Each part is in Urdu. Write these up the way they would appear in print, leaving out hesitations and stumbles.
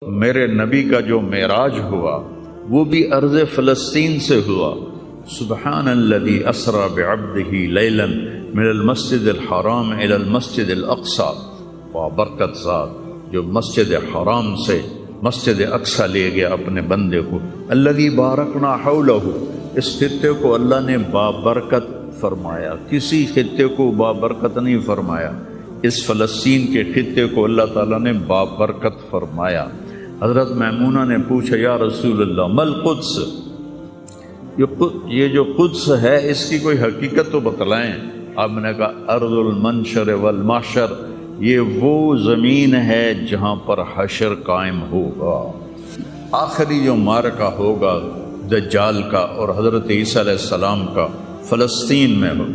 میرے نبی کا جو معراج ہوا وہ بھی ارض فلسطین سے ہوا۔ سبحان الذی اسری بعبدہ لیلا من المسجد الحرام الی المسجد الاقصی، وبرکت ذات جو مسجد حرام سے مسجد اقصی لے گیا اپنے بندے کو۔ الذی بارکنا حولہ، اس خطے کو اللہ نے بابرکت فرمایا، کسی خطے کو بابرکت نہیں فرمایا، اس فلسطین کے خطے کو اللہ تعالیٰ نے بابرکت فرمایا۔ حضرت میمونہ نے پوچھا یا رسول اللہ مل قدس، یہ جو قدس ہے اس کی کوئی حقیقت تو بتلائیں۔ آپ نے کہا ارض المنشر والمحشر، یہ وہ زمین ہے جہاں پر حشر قائم ہوگا، آخری جو معرکہ ہوگا دجال کا اور حضرت عیسیٰ علیہ السلام کا فلسطین میں ہو۔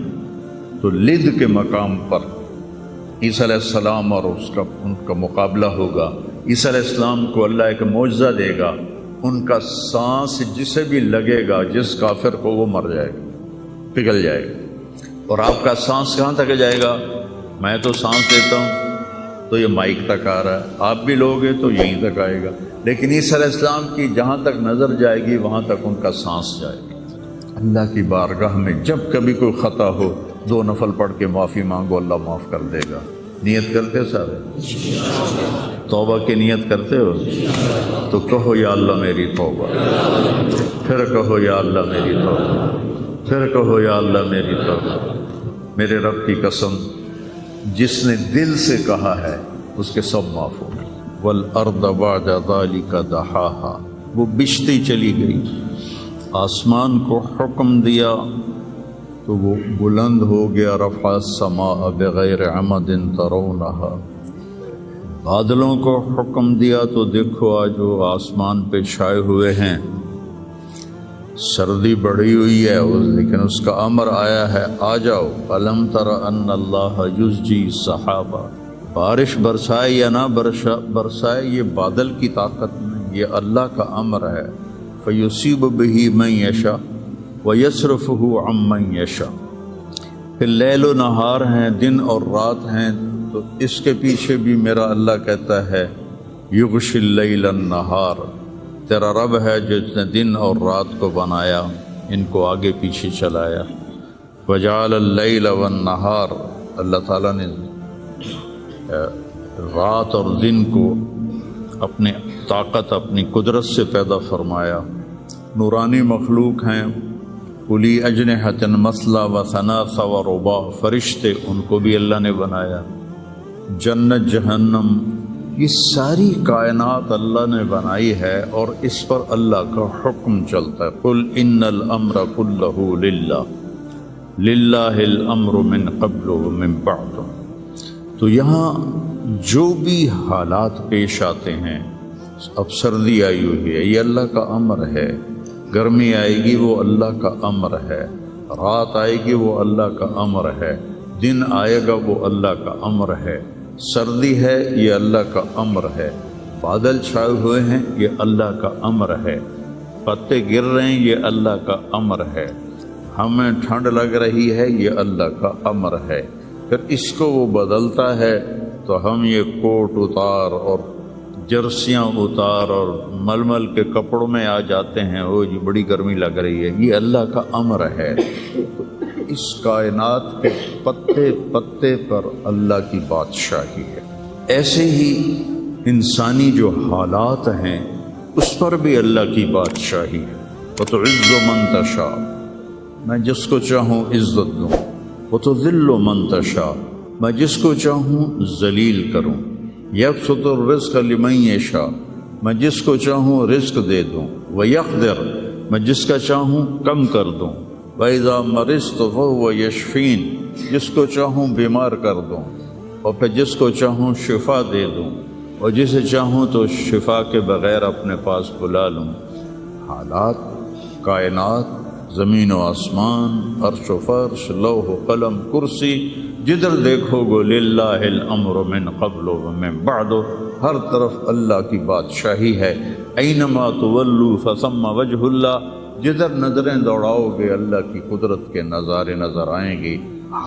تو لد کے مقام پر عیسیٰ علیہ السلام اور ان کا مقابلہ ہوگا۔ عیسیٰ علیہ السلام کو اللہ ایک معجزہ دے گا، ان کا سانس جسے بھی لگے گا، جس کافر کو، وہ مر جائے گا، پگھل جائے گا۔ اور آپ کا سانس کہاں تک جائے گا؟ میں تو سانس لیتا ہوں تو یہ مائک تک آ رہا ہے، آپ بھی لوگ ہیں تو یہیں تک آئے گا، لیکن عیسیٰ علیہ السلام کی جہاں تک نظر جائے گی وہاں تک ان کا سانس جائے گا۔ اللہ کی بارگاہ میں جب کبھی کوئی خطا ہو 2 نفل پڑھ کے معافی مانگو، اللہ معاف کر دے گا۔ نیت کرتے سارے؟ توبہ کی نیت کرتے ہو تو کہو یا اللہ میری توبہ، پھر کہو یا اللہ میری توبہ، پھر کہو یا اللہ میری توبہ۔ میرے رب کی قسم، جس نے دل سے کہا ہے اس کے سب معاف ہو گئے۔ والارض بعد ذلک دحاہا، وہ بچھتی چلی گئی۔ آسمان کو حکم دیا تو وہ بلند ہو گیا۔ رفع السماء بغیر عمد ترونہا، بادلوں کو حکم دیا تو دیکھو آج وہ آسمان پہ چھائے ہوئے ہیں، سردی بڑھی ہوئی ہے لیکن اس کا امر آیا ہے آ جاؤ۔ الم تر ان اللہ یزجی سحابا، بارش برسائے یا نہ برسائے یہ بادل کی طاقت نہیں، یہ اللہ کا امر ہے۔ فیصیب بہ من یشاء ویصرفہ عن من یشاء، پھر لیل و نہار ہیں، دن اور رات ہیں، تو اس کے پیچھے بھی میرا اللہ کہتا ہے یغشی اللیل النہار، تیرا رب ہے جس نے دن اور رات کو بنایا، ان کو آگے پیچھے چلایا۔ وجعل اللیل والنہار، اللہ تعالیٰ نے رات اور دن کو اپنی طاقت، اپنی قدرت سے پیدا فرمایا۔ نورانی مخلوق ہیں، اولی اجنحۃ مثلا و ثلاث و رباع، فرشتے ان کو بھی اللہ نے بنایا۔ جنت جہنم، یہ ساری کائنات اللہ نے بنائی ہے اور اس پر اللہ کا حکم چلتا ہے۔ قل ان الامر کلہ للہ، للہ الامر من قبل ومن بعد۔ تو یہاں جو بھی حالات پیش آتے ہیں، اب سردی آئی ہوئی ہے یہ اللہ کا امر ہے، گرمی آئے گی وہ اللہ کا امر ہے، رات آئے گی وہ اللہ کا امر ہے، دن آئے گا وہ اللہ کا امر ہے، سردی ہے یہ اللہ کا امر ہے، بادل چھائے ہوئے ہیں یہ اللہ کا امر ہے، پتے گر رہے ہیں یہ اللہ کا امر ہے، ہمیں ٹھنڈ لگ رہی ہے یہ اللہ کا امر ہے۔ پھر اس کو وہ بدلتا ہے تو ہم یہ کوٹ اتار اور جرسیاں اتار اور ململ کے کپڑوں میں آ جاتے ہیں، وہ جی بڑی گرمی لگ رہی ہے، یہ اللہ کا امر ہے۔ تو اس کائنات کے پتے پتے پر اللہ کی بادشاہی ہے۔ ایسے ہی انسانی جو حالات ہیں اس پر بھی اللہ کی بادشاہی ہے۔ وَتُعِزُّ مَن تَشَاءُ، میں جس کو چاہوں عزت دوں، وَتُذِلُّ مَن تَشَاءُ، میں جس کو چاہوں ذلیل کروں، یبسط الرزق لمن یشاء، میں جس کو چاہوں رزق دے دوں، ویقدر، میں جس کا چاہوں کم کر دوں، وَإِذَا مَرِضْتُ فَهُوَ یشفین، جس کو چاہوں بیمار کر دوں اور پھر جس کو چاہوں شفا دے دوں، اور جسے چاہوں تو شفا کے بغیر اپنے پاس بلا لوں۔ حالات، کائنات، زمین و آسمان، عرش و فرش، لوح و قلم، کرسی، جدھر دیکھو گو للہ الامر من قبل ومن بعد، ہر طرف اللہ کی بادشاہی ہے۔ اینما تولوا فثم وجہ اللہ، جدھر نظریں دوڑاؤ گے اللہ کی قدرت کے نظارے نظر آئیں گے۔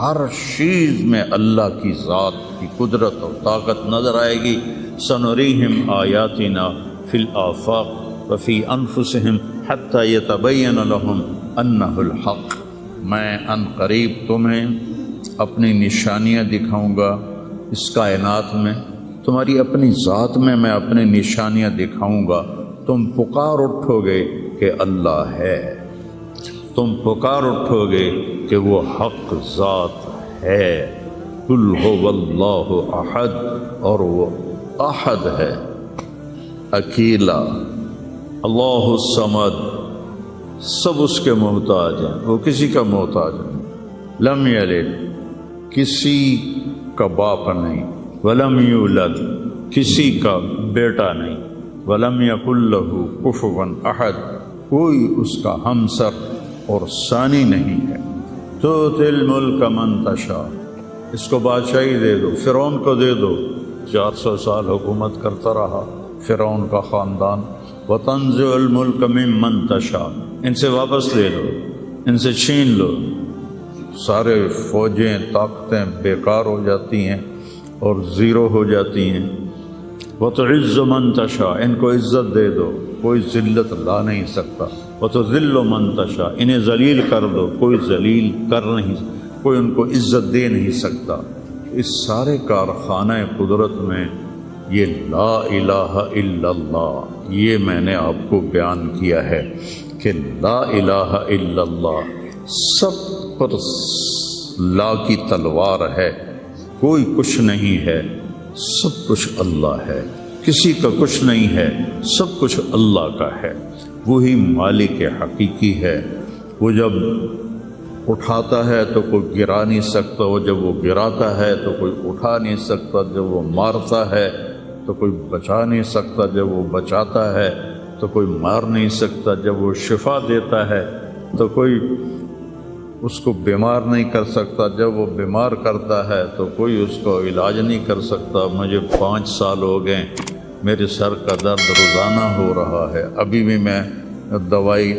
ہر چیز میں اللہ کی ذات کی قدرت اور طاقت نظر آئے گی۔ سنریہم آیاتنا فی الآفاق وفی انفسہم حتی یتبین لہم انہ الحق، میں ان قریب تمہیں اپنی نشانیاں دکھاؤں گا اس کائنات میں، تمہاری اپنی ذات میں میں اپنی نشانیاں دکھاؤں گا، تم پکار اٹھو گے کہ اللہ ہے، تم پکار اٹھو گے کہ وہ حق ذات ہے۔ قل هو اللہ احد، اور وہ احد ہے، اکیلا، اللہ الصمد، سب اس کے محتاج ہیں، وہ کسی کا محتاج نہیں۔ لم یلد، کسی کا باپ نہیں، ولم یولد، کسی کا بیٹا نہیں، ولم یکن لہ کفوا احد، کوئی اس کا ہمسر اور ثانی نہیں ہے۔ تؤتی الملک من تشاء، اس کو بادشاہی دے دو، فرعون کو دے دو، 400 سال حکومت کرتا رہا فرعون کا خاندان۔ وتنزع الملک ممن تشاء، ان سے واپس لے لو، ان سے چھین لو، سارے فوجیں طاقتیں بیکار ہو جاتی ہیں اور زیرو ہو جاتی ہیں۔ وتعز من تشاء، ان کو عزت دے دو، کوئی ذلت لا نہیں سکتا۔ وتذل من تشاء، انہیں ذلیل کر دو، کوئی ذلیل کر نہیں سکتا، کوئی ان کو عزت دے نہیں سکتا۔ اس سارے کارخانہ قدرت میں یہ لا الہ الا اللہ، یہ میں نے آپ کو بیان کیا ہے کہ لا الہ الا اللہ سب پر لا کی تلوار ہے، کوئی کچھ نہیں ہے، سب کچھ اللہ ہے، کسی کا کچھ نہیں ہے، سب کچھ اللہ کا ہے، وہی مالک حقیقی ہے۔ وہ جب اٹھاتا ہے تو کوئی گرا نہیں سکتا، وہ جب وہ گراتا ہے تو کوئی اٹھا نہیں سکتا، جب وہ مارتا ہے تو کوئی بچا نہیں سکتا، جب وہ بچاتا ہے تو کوئی مار نہیں سکتا، جب وہ شفا دیتا ہے تو کوئی اس کو بیمار نہیں کر سکتا، جب وہ بیمار کرتا ہے تو کوئی اس کو علاج نہیں کر سکتا۔ مجھے 5 سال ہو گئے، میرے سر کا درد روزانہ ہو رہا ہے، ابھی بھی میں دوائی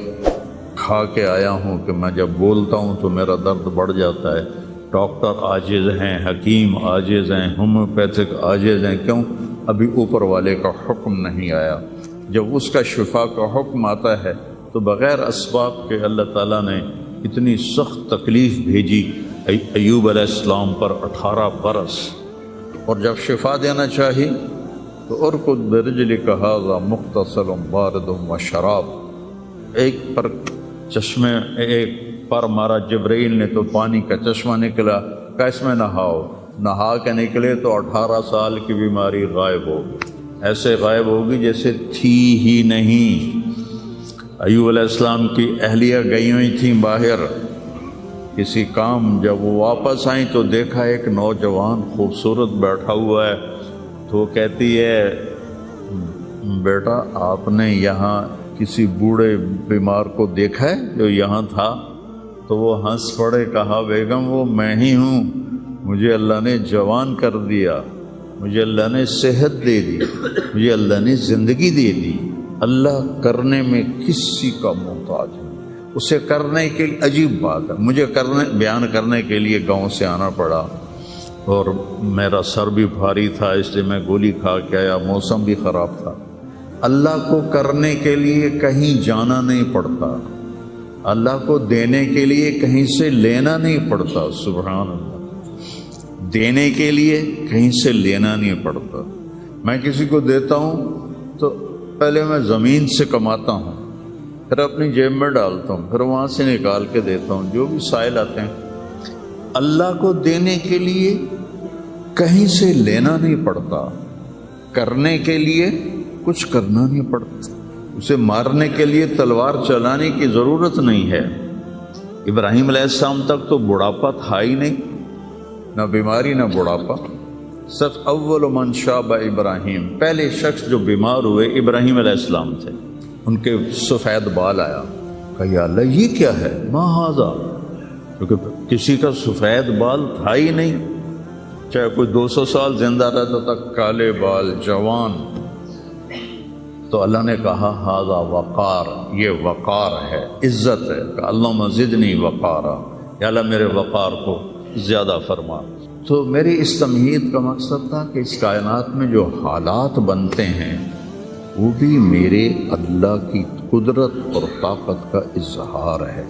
کھا کے آیا ہوں کہ میں جب بولتا ہوں تو میرا درد بڑھ جاتا ہے۔ ڈاکٹر عاجز ہیں، حکیم عاجز ہیں، ہومیوپیتھک عاجز ہیں، کیوں؟ ابھی اوپر والے کا حکم نہیں آیا۔ جب اس کا شفا کا حکم آتا ہے تو بغیر اسباب کے اللہ تعالیٰ نے اتنی سخت تکلیف بھیجی ایوب علیہ السلام پر 18 برس، اور جب شفا دینا چاہی تو ارکض برجلک ھذا مغتسل بارد وشراب، ایک پر چشمے ایک پر مارا جبرائیل نے تو پانی کا چشمہ نکلا، کہ اس میں نہاؤ، نہا کے نکلے تو 18 سال کی بیماری غائب ہوگی، ایسے غائب ہوگی جیسے تھی ہی نہیں۔ ایوب علیہ السلام کی اہلیہ گئی ہوئی تھیں باہر کسی کام، جب وہ واپس آئیں تو دیکھا ایک نوجوان خوبصورت بیٹھا ہوا ہے، تو وہ کہتی ہے بیٹا آپ نے یہاں کسی بوڑھے بیمار کو دیکھا ہے جو یہاں تھا؟ تو وہ ہنس پڑے، کہا بیگم وہ میں ہی ہوں، مجھے اللہ نے جوان کر دیا، مجھے اللہ نے صحت دے دی، مجھے اللہ نے زندگی دے دی۔ اللہ کرنے میں کسی کا محتاج نہیں، اسے کرنے کے لیے عجیب بات ہے، مجھے بیان کرنے کے لیے گاؤں سے آنا پڑا اور میرا سر بھی بھاری تھا، اس لیے میں گولی کھا کے آیا، موسم بھی خراب تھا۔ اللہ کو کرنے کے لیے کہیں جانا نہیں پڑتا، اللہ کو دینے کے لیے کہیں سے لینا نہیں پڑتا، سبحان اللہ، دینے کے لیے کہیں سے لینا نہیں پڑتا۔ میں کسی کو دیتا ہوں تو پہلے میں زمین سے کماتا ہوں، پھر اپنی جیب میں ڈالتا ہوں، پھر وہاں سے نکال کے دیتا ہوں جو بھی سائل آتے ہیں۔ اللہ کو دینے کے لیے کہیں سے لینا نہیں پڑتا، کرنے کے لیے کچھ کرنا نہیں پڑتا، اسے مارنے کے لیے تلوار چلانے کی ضرورت نہیں ہے۔ ابراہیم علیہ السلام تک تو بڑھاپا تھا ہی نہیں، نہ بیماری نہ بڑھاپا۔ سب اول من شاب ابراہیم، پہلے شخص جو بیمار ہوئے ابراہیم علیہ السلام تھے، ان کے سفید بال آیا، کہا یا اللہ یہ کیا ہے، ما ھذا، کیونکہ کسی کا سفید بال تھا ہی نہیں، چاہے کوئی 200 سال زندہ رہتا تھا، کالے بال جوان۔ تو اللہ نے کہا ھذا وقار، یہ وقار ہے، عزت ہے، کہ اللہم زدنی وقارا، یا اللہ میرے وقار کو زیادہ فرما۔ تو میری اس تمہید کا مقصد تھا کہ اس کائنات میں جو حالات بنتے ہیں وہ بھی میرے اللہ کی قدرت اور طاقت کا اظہار ہے۔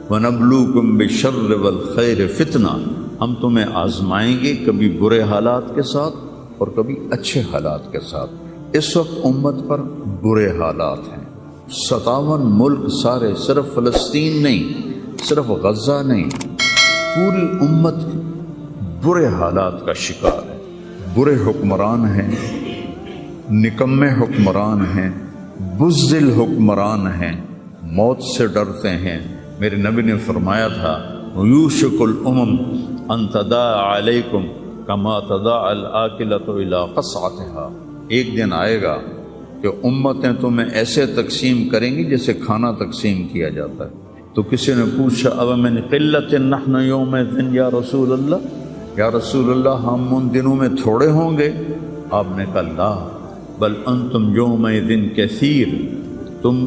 وَنَبْلُوكُمْ بِالشَّرِّ وَالْخَيْرِ فِتْنَةً، ہم تمہیں آزمائیں گے کبھی برے حالات کے ساتھ اور کبھی اچھے حالات کے ساتھ۔ اس وقت امت پر برے حالات ہیں، 57 ملک سارے، صرف فلسطین نہیں، صرف غزہ نہیں، پوری امت برے حالات کا شکار ہے۔ برے حکمران ہیں، نکمے حکمران ہیں، بزدل حکمران ہیں، موت سے ڈرتے ہیں۔ میرے نبی نے فرمایا تھا یوشک الامم ان تداعى علیکم کما تداعى الآکلۃ الی قصعتها، ایک دن آئے گا کہ امتیں تمہیں ایسے تقسیم کریں گی جیسے کھانا تقسیم کیا جاتا ہے۔ تو کسی نے پوچھا اب من قلت نحن یومئذ یا رسول اللہ، یا رسول اللہ ہم ان دنوں میں تھوڑے ہوں گے؟ آپ نے کہا لا بل انتم یومئذ کثیر، تم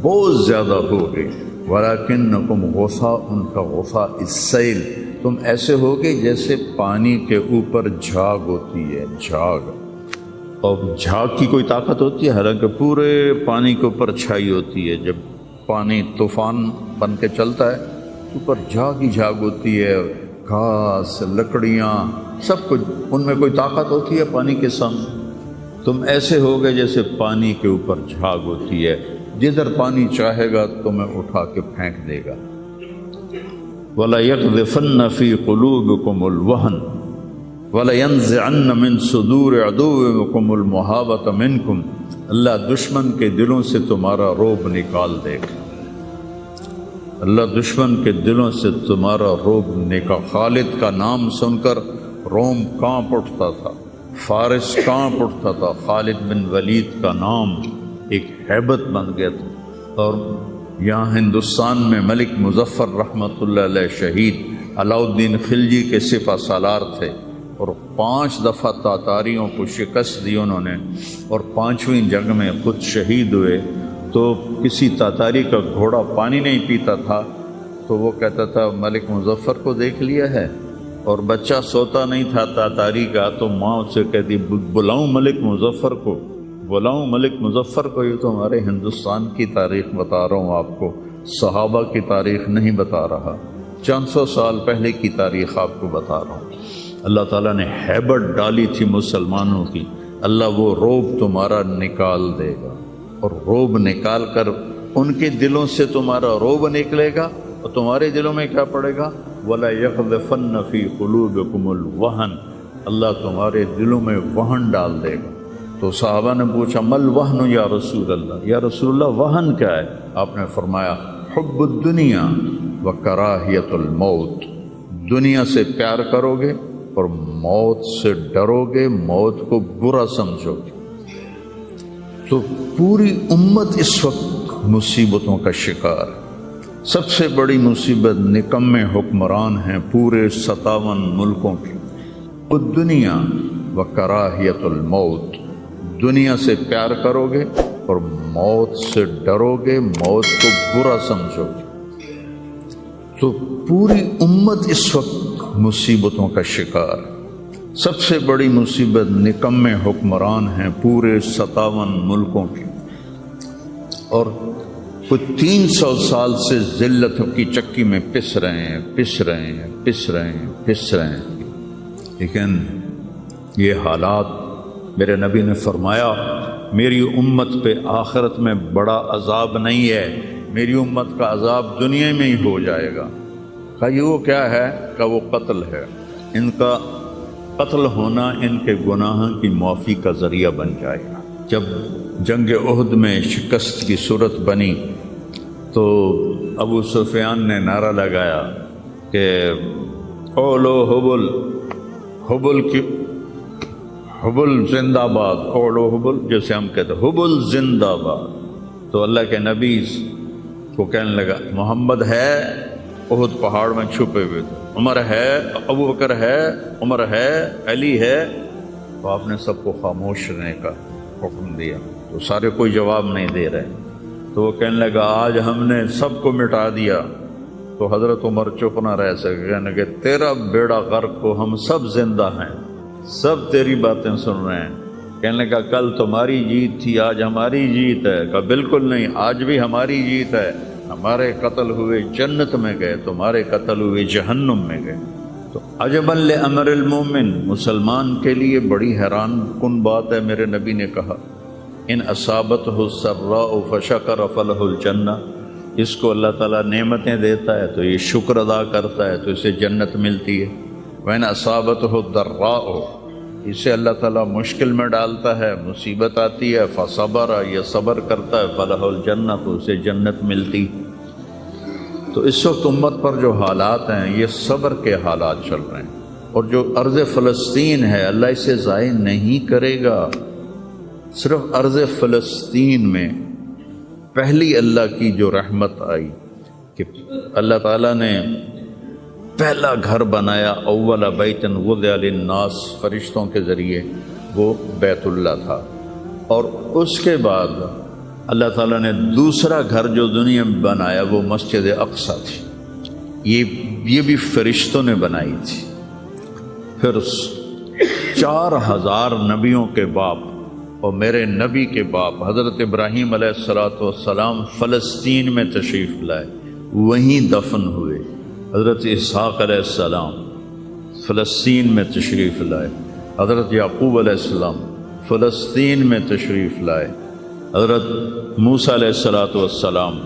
بہت زیادہ ہوگے، ولیکنکم غثاء کا غثاء السیل، تم ایسے ہوگے جیسے پانی کے اوپر جھاگ ہوتی ہے، جھاگ، اور جھاگ کی کوئی طاقت ہوتی ہے؟ حالانکہ پورے پانی کے اوپر چھائی ہوتی ہے، جب پانی طوفان بن کے چلتا ہے اوپر جھاگ ہی جھاگ ہوتی ہے، گھاس، لکڑیاں، سب کچھ، ان میں کوئی طاقت ہوتی ہے پانی کے سامنے؟ تم ایسے ہوگے جیسے پانی کے اوپر جھاگ ہوتی ہے، جدھر پانی چاہے گا تمہیں اٹھا کے پھینک دے گا۔ وَلَيَقْذِفَنَّ فِي قُلُوبِكُمُ الْوَهْنَ وَلَيَنزِعَنَّ مِن صُدُورِ عَدُوِّكُمُ الْمُهَابَةَ مِنكُمْ، اللہ دشمن کے دلوں سے تمہارا رعب نکال دے گا، اللہ دشمن کے دلوں سے تمہارا رعب نکال۔ خالد کا نام سن کر روم کانپ اٹھتا تھا، فارس کانپ اٹھتا تھا، خالد بن ولید کا نام ایک ہیبت بن گیا تھا۔ اور یہاں ہندوستان میں ملک مظفر رحمۃ اللہ علیہ شہید علاؤ الدین خلجی کے سپہ سالار تھے، اور 5 دفعہ تاتاریوں کو شکست دی انہوں نے، اور 5ویں جنگ میں خود شہید ہوئے۔ تو کسی تاتاری کا گھوڑا پانی نہیں پیتا تھا تو وہ کہتا تھا ملک مظفر کو دیکھ لیا ہے، اور بچہ سوتا نہیں تھا تاتاری کا تو ماں اسے کہتی بلاؤں ملک مظفر کو، بلاؤں ملک مظفر کو۔ یہ تو ہمارے ہندوستان کی تاریخ بتا رہا ہوں آپ کو، صحابہ کی تاریخ نہیں بتا رہا، 400 سال پہلے کی تاریخ آپ کو بتا رہا ہوں۔ اللہ تعالیٰ نے ہیبت ڈالی تھی مسلمانوں کی، اللہ وہ رعب تمہارا نکال دے گا، اور رعب نکال کر ان کے دلوں سے تمہارا رعب نکلے گا، اور تمہارے دلوں میں کیا پڑے گا؟ وَلَيَقْذِفَنَّ فِي قُلُوبِكُمُ الْوَهْنَ، اللہ تمہارے دلوں میں وہن ڈال دے گا۔ تو صحابہ نے پوچھا مل وہن یا رسول اللہ، یا رسول اللہ وہن کیا ہے؟ آپ نے فرمایا حب الدنیا و کراہیت الموت، دنیا سے پیار کرو گے اور موت سے ڈرو گے، موت کو برا سمجھو گے۔ تو پوری امت اس وقت مصیبتوں کا شکار، سب سے بڑی مصیبت نکمے حکمران ہیں پورے 57 ملکوں کی۔ الدنیا و کراہیت الموت، دنیا سے پیار کرو گے اور موت سے ڈرو گے، موت کو برا سمجھو گے۔ تو پوری امت اس وقت مصیبتوں کا شکار، سب سے بڑی مصیبت نکمے حکمران ہیں پورے 57 ملکوں کی، اور کچھ 300 سال سے ذلت کی چکی میں پس رہے ہیں۔ لیکن یہ حالات، میرے نبی نے فرمایا میری امت پہ آخرت میں بڑا عذاب نہیں ہے، میری امت کا عذاب دنیا میں ہی ہو جائے گا۔ کہا یہ وہ کیا ہے؟ کہ وہ قتل ہے، ان کا قتل ہونا ان کے گناہوں کی معافی کا ذریعہ بن جائے گا۔ جب جنگ احد میں شکست کی صورت بنی تو ابو سفیان نے نعرہ لگایا کہ اولو حبل، حبل زندہ باد، اولو حبل، جیسے ہم کہتے ہیں حبل زندہ باد۔ تو اللہ کے نبی کو کہنے لگا محمد ہے، احد پہاڑ میں چھپے ہوئے تھے، عمر ہے، ابو بکر ہے، عمر ہے، علی ہے۔ تو آپ نے سب کو خاموش رہنے کا حکم دیا، تو سارے کوئی جواب نہیں دے رہے۔ تو وہ کہنے لگا آج ہم نے سب کو مٹا دیا۔ تو حضرت عمر چپ نہ رہ سکے، کہنے لگے تیرا بیڑا غرق ہو، ہم سب زندہ ہیں، سب تیری باتیں سن رہے ہیں۔ کہنے لگا کل تمہاری جیت تھی، آج ہماری جیت ہے۔ کہا بالکل نہیں، آج بھی ہماری جیت ہے، ہمارے قتل ہوئے جنت میں گئے، تمہارے قتل ہوئے جہنم میں گئے۔ تو عجبا لامر المومن، مسلمان کے لیے بڑی حیران کن بات ہے، میرے نبی نے کہا ان اصابتہ السراء فشکر فلہ الجنہ، اس کو اللہ تعالیٰ نعمتیں دیتا ہے تو یہ شکر ادا کرتا ہے تو اسے جنت ملتی ہے۔ وَإِنْ أَصَابَتْهُ الضَّرَّاءُ، اسے اللہ تعالیٰ مشکل میں ڈالتا ہے، مصیبت آتی ہے، فصبر، یہ صبر کرتا ہے، فلہ الجنہ، تو اسے جنت ملتی۔ تو اس وقت امت پر جو حالات ہیں یہ صبر کے حالات چل رہے ہیں، اور جو ارض فلسطین ہے اللہ اسے ضائع نہیں کرے گا۔ صرف ارض فلسطین میں پہلی اللہ کی جو رحمت آئی کہ اللہ تعالیٰ نے پہلا گھر بنایا، اول بیت وضع للناس، فرشتوں کے ذریعے، وہ بیت اللہ تھا، اور اس کے بعد اللہ تعالیٰ نے دوسرا گھر جو دنیا میں بنایا وہ مسجد اقصیٰ تھی، یہ بھی فرشتوں نے بنائی تھی۔ پھر 4000 نبیوں کے باپ اور میرے نبی کے باپ حضرت ابراہیم علیہ السلام فلسطین میں تشریف لائے، وہیں دفن ہوئے۔ حضرت اسحاق علیہ السلام فلسطین میں تشریف لائے، حضرت یعقوب علیہ السلام فلسطین میں تشریف لائے، حضرت موسیٰ علیہ السلام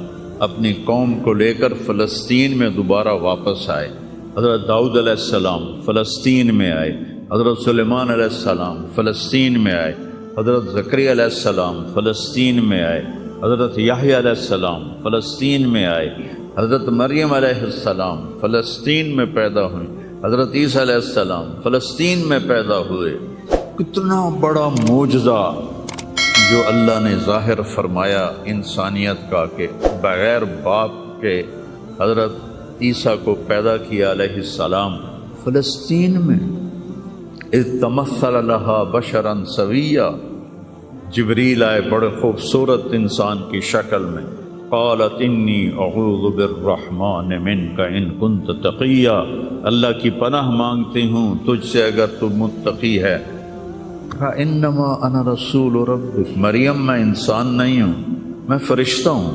اپنی قوم کو لے کر فلسطین میں دوبارہ واپس آئے، حضرت داؤد علیہ السلام فلسطین میں آئے، حضرت سلیمان علیہ السلام فلسطین میں آئے، حضرت زکریا علیہ السلام فلسطین میں آئے، حضرت یحییٰ علیہ السلام فلسطین میں آئے، حضرت مریم علیہ السلام فلسطین میں پیدا ہوئیں، حضرت عیسیٰ علیہ السلام فلسطین میں پیدا ہوئے۔ کتنا بڑا معجزہ جو اللہ نے ظاہر فرمایا انسانیت کا، کہ بغیر باپ کے حضرت عیسیٰ کو پیدا کیا علیہ السلام فلسطین میں۔ اذ تمثل لہا بشرا سویا، جبریل آئے بڑے خوبصورت انسان کی شکل میں، قالت انی اعوذ بالرحمن منک ان کنت تقیا، اللہ کی پناہ مانگتی ہوں تجھ سے اگر تو متقی ہے۔ کہا انما انا رسول ربک، مریم میں انسان نہیں ہوں، میں فرشتہ ہوں،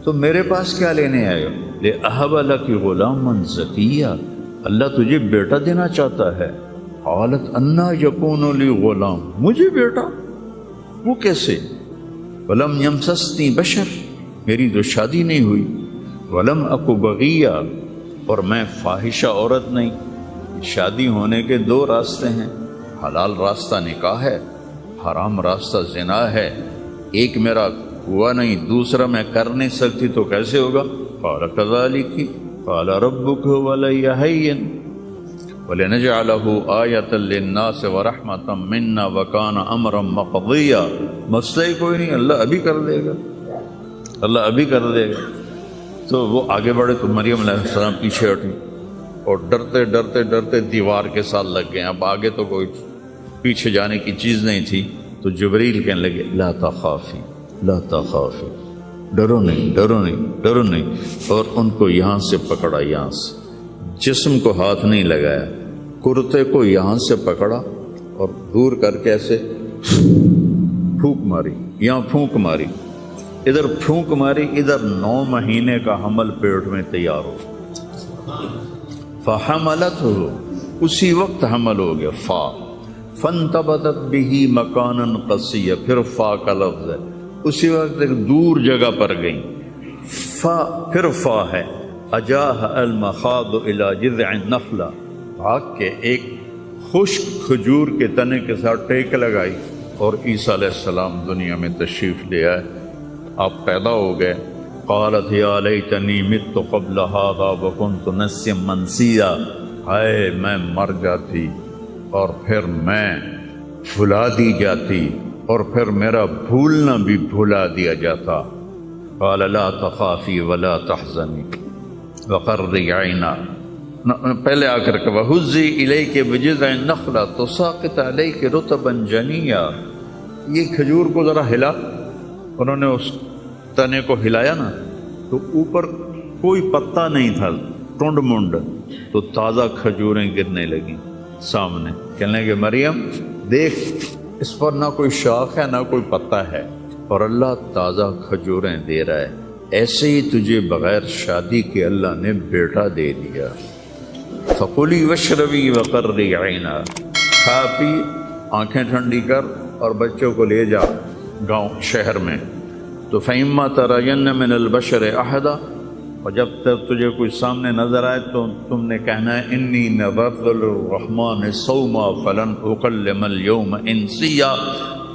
تو میرے پاس کیا لینے آئے ہو؟ لأہب لک غلاما زکیا، اللہ تجھے بیٹا دینا چاہتا ہے۔ قالت انا یکون لی غلام، مجھے بیٹا؟ وہ کیسے؟ ولم یمسسنی بشر، میری تو شادی نہیں ہوئی، ولم اکو بغیہ، اور میں فاحشہ عورت نہیں۔ شادی ہونے کے 2 راستے ہیں، حلال راستہ نکاح ہے، حرام راستہ زنا ہے۔ ایک میرا ہوا نہیں، دوسرا میں کر نہیں سکتی، تو کیسے ہوگا؟ قال کذالک قال ربک ولی حین وَلِنَجْعَلَهُ آیَةً لِلنَّاسِ وَرَحْمَةً مِنَّا وَكَانَ أَمْرًا مَقْضِيًّا، مسئلہ کوئی نہیں، اللہ ابھی کر دے گا، اللہ ابھی کر دے گا۔ تو وہ آگے بڑھے تو مریم علیہ السلام پیچھے ہٹی اور ڈرتے ڈرتے ڈرتے دیوار کے ساتھ لگ گئے۔ اب آگے تو کوئی پیچھے جانے کی چیز نہیں تھی، تو جبریل کہنے لگے لا تخافی لا تخافی، ڈرو نہیں ڈرو نہیں ڈرو نہیں، اور ان کو یہاں سے پکڑا، یہاں سے، جسم کو ہاتھ نہیں لگایا، کرتے کو یہاں سے پکڑا اور دور کر کے ایسے پھونک ماری، یہاں پھونک ماری، ادھر پھونک ماری، ادھر 9 مہینے کا حمل پیٹ میں تیار ہو۔ فحملتہ، اسی وقت حمل ہو گیا، فا فانتبذت بہ مکانا قصیا، پھر فا کا لفظ ہے، اسی وقت ایک دور جگہ پر گئی، فا پھر فا ہے، اجاہ المخاض الى جذع النخلہ، بھاگ کے ایک خشک کھجور کے تنے کے ساتھ ٹیک لگائی، اور عیسیٰ علیہ السلام دنیا میں تشریف لے آئے، آپ پیدا ہو گئے۔ قالت یا لیتنی مت قبل هذا وکنت نسیا منسیا، ہائے میں مر جاتی اور پھر میں بھلا دی جاتی، اور پھر میرا بھولنا بھی بھلا دیا جاتا۔ قال لا تخافی ولا تحزنی وقرری عینا، پہلے آ کر کہ وَهُزِّي إِلَيْكِ بِجِذْعِ النَّخْلَةِ تُسَاقِطْ عَلَيْكِ رُطَبًا جَنِيًّا، یہ کھجور کو ذرا ہلا، انہوں نے اس تنے کو ہلایا نا تو اوپر کوئی پتا نہیں تھا، ٹونڈ منڈ، تو تازہ کھجوریں گرنے لگیں سامنے، کہنے لگے مریم دیکھ اس پر نہ کوئی شاخ ہے نہ کوئی پتا ہے، اور اللہ تازہ کھجوریں دے رہا ہے، ایسے ہی تجھے بغیر شادی کے اللہ نے بیٹا دے دیا۔ فَقُلِي وَاشْرَبِي وَقَرِّي عَيْنًا، کھا پی، آنکھیں ٹھنڈی کر اور بچوں کو لے جا گاؤں شہر میں۔ تو فَإِمَّا تَرَيَنَّ مِنَ الْبَشَرِ أَحَدًا، اور جب تک تجھے کوئی سامنے نظر آئے تو تم نے کہنا ہے انی نذرت للرحمن صوما فلن اکلم اليوم انسیا۔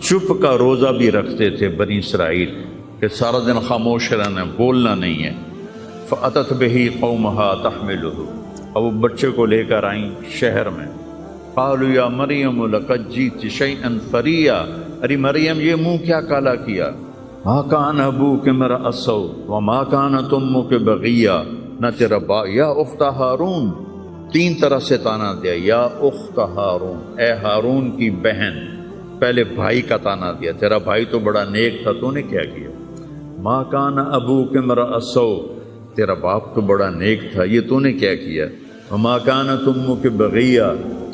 چپ کا روزہ بھی رکھتے تھے بنی اسرائیل کہ سارا دن خاموش رہنا، بولنا نہیں ہے۔ فأتت به قومها تحمله، اب وہ بچے کو لے کر آئیں شہر میں۔ قالوا یا مریم لقد جئت شیئا فریا، ارے مریم یہ منہ کیا کالا کیا؟ ما کان ابوک امرأ سوء وما کانت امک بغیہ، نہ تیرا یا اخت ہارون، تین طرح سے تانا دیا، یا اخت ہارون، اے ہارون کی بہن، پہلے بھائی کا تانا دیا، تیرا بھائی تو بڑا نیک تھا، تو نے کیا کیا؟ ما کان ابوک امرأ سوء، تیرا باپ تو بڑا نیک تھا، یہ تو نے کیا کیا؟ وما کانت امک بغیہ،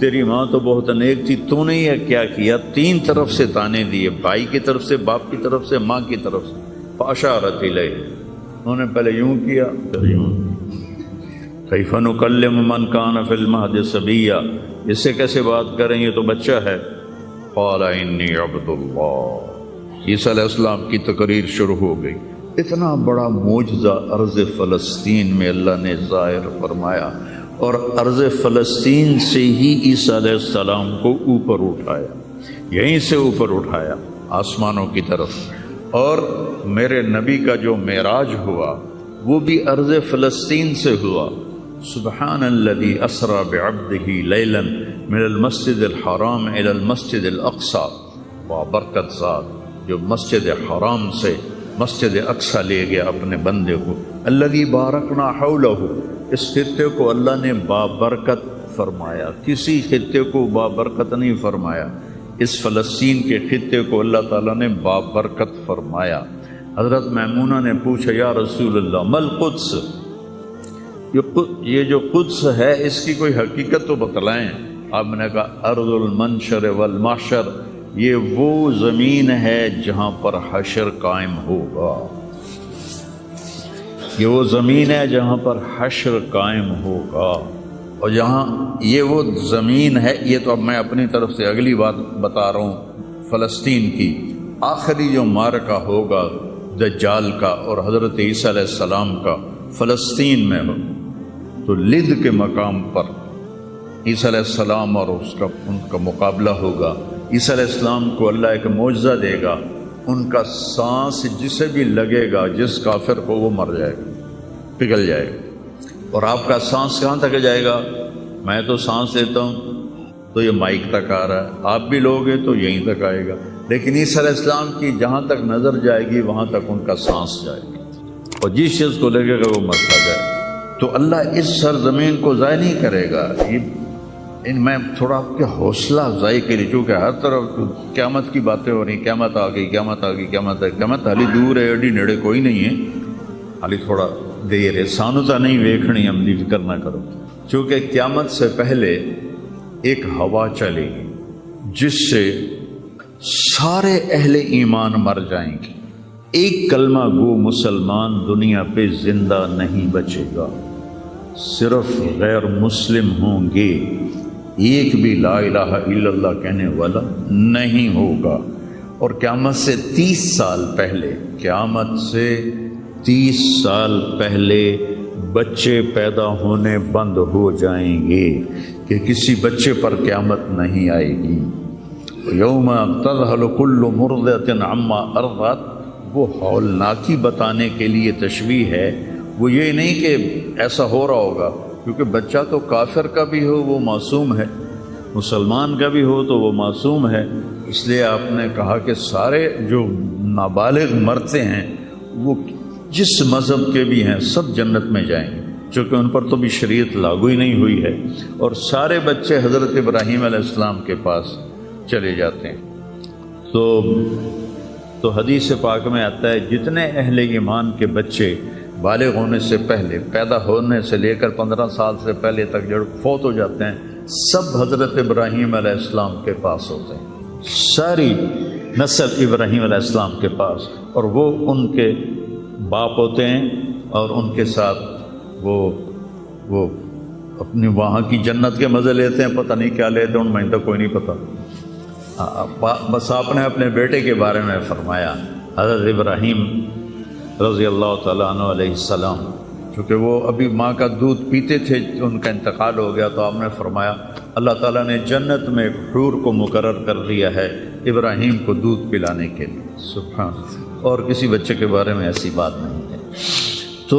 تیری ماں تو بہت نیک تھی، تو نے یہ کیا کیا؟ تین طرف سے تانے دیے، بھائی کی طرف سے، باپ کی طرف سے، ماں کی طرف سے۔ فاشارت الیہ، انہوں نے پہلے یوں کیا پھر یوں۔ کیف نکلم من کان فی المہد صبیا، اس سے کیسے بات کریں، یہ تو بچہ ہے۔ قال انی عبد اللہ، عیسیٰ علیہ السلام کی تقریر شروع ہو گئی۔ اتنا بڑا معجزہ ارض فلسطین میں اللہ نے ظاہر فرمایا، اور ارض فلسطین سے ہی عیسیٰ علیہ السلام کو اوپر اٹھایا، یہیں سے اوپر اٹھایا آسمانوں کی طرف۔ اور میرے نبی کا جو معراج ہوا وہ بھی ارض فلسطین سے ہوا۔ سبحان الذی اسری بعبدہ لیلا من المسجد الحرام الی المسجد الاقصی، بابرکت ذات جو مسجد حرام سے مسجد اقصی لے گیا اپنے بندے کو۔ الذی بارکنا حولہ، اس خطے کو اللہ نے بابرکت فرمایا، کسی خطے کو بابرکت نہیں فرمایا، اس فلسطین کے خطے کو اللہ تعالیٰ نے بابرکت فرمایا۔ حضرت میمونہ نے پوچھا یا رسول اللہ مل قدس، یہ جو قدس ہے اس کی کوئی حقیقت تو بتلائیں۔ آپ نے کہا ارض المنشر والمحشر، یہ وہ زمین ہے جہاں پر حشر قائم ہوگا، یہ وہ زمین ہے جہاں پر حشر قائم ہوگا۔ اور جہاں یہ وہ زمین ہے، یہ تو اب میں اپنی طرف سے اگلی بات بتا رہا ہوں، فلسطین کی آخری جو معرکہ ہوگا دجال کا اور حضرت عیسیٰ علیہ السلام کا فلسطین میں ہو، تو لد کے مقام پر عیسیٰ علیہ السلام اور ان کا مقابلہ ہوگا۔ عیسیٰ علیہ السلام کو اللہ ایک معجزہ دے گا، ان کا سانس جسے بھی لگے گا، جس کافر کو، وہ مر جائے گا، پگھل جائے گا۔ اور آپ کا سانس کہاں تک جائے گا؟ میں تو سانس لیتا ہوں تو یہ مائک تک آ رہا ہے، آپ بھی لوگے تو یہیں تک آئے گا، لیکن عیسیٰ علیہ السلام کی جہاں تک نظر جائے گی وہاں تک ان کا سانس جائے گا، اور جس چیز کو لگے گا وہ مرتا جائے۔ تو اللہ اس سرزمین کو ضائع نہیں کرے گا۔ میں تھوڑا آپ کے حوصلہ افزائی کے لیے، چونکہ ہر طرف قیامت کی باتیں ہو رہی، قیامت آ گئی، قیامت آ گئی، قیامت آ گئی، قیامت حالی دور ہے، ایڈی نیڑے کوئی نہیں ہے، حالی تھوڑا دیر ہے، سانو تا نہیں ویکھنی، عملی فکر نہ کرو۔ چونکہ قیامت سے پہلے ایک ہوا چلے گی جس سے سارے اہل ایمان مر جائیں گے، ایک کلمہ گو مسلمان دنیا پہ زندہ نہیں بچے گا، صرف غیر مسلم ہوں گے، ایک بھی لا الہ الا اللہ کہنے والا نہیں ہوگا۔ اور قیامت سے 30 سال پہلے، قیامت سے 30 سال پہلے بچے پیدا ہونے بند ہو جائیں گے کہ کسی بچے پر قیامت نہیں آئے گی۔ یوم تذہل کل مرضعۃ عما ارضعت، وہ ہولناکی بتانے کے لیے تشبیہ ہے، وہ یہ نہیں کہ ایسا ہو رہا ہوگا، کیونکہ بچہ تو کافر کا بھی ہو وہ معصوم ہے، مسلمان کا بھی ہو تو وہ معصوم ہے، اس لیے آپ نے کہا کہ سارے جو نابالغ مرتے ہیں وہ جس مذہب کے بھی ہیں سب جنت میں جائیں گے، چونکہ ان پر تو بھی شریعت لاگو ہی نہیں ہوئی ہے، اور سارے بچے حضرت ابراہیم علیہ السلام کے پاس چلے جاتے ہیں۔ تو حدیث پاک میں آتا ہے جتنے اہل ایمان کے بچے بالغ ہونے سے پہلے، پیدا ہونے سے لے کر 15 سال سے پہلے تک جو فوت ہو جاتے ہیں، سب حضرت ابراہیم علیہ السلام کے پاس ہوتے ہیں۔ ساری نسل ابراہیم علیہ السلام کے پاس، اور وہ ان کے باپ ہوتے ہیں، اور ان کے ساتھ وہ اپنی وہاں کی جنت کے مزے لیتے ہیں، پتہ نہیں کیا لیتے ہیں، ان میں تو کوئی نہیں پتہ۔ بس آپ نے اپنے بیٹے کے بارے میں فرمایا، حضرت ابراہیم رضی اللہ تعالیٰ عنہ علیہ السلام، چونکہ وہ ابھی ماں کا دودھ پیتے تھے، ان کا انتقال ہو گیا، تو آپ نے فرمایا اللہ تعالیٰ نے جنت میں ایک حور کو مقرر کر دیا ہے ابراہیم کو دودھ پلانے کے لیے۔ سبحان، اور کسی بچے کے بارے میں ایسی بات نہیں ہے۔ تو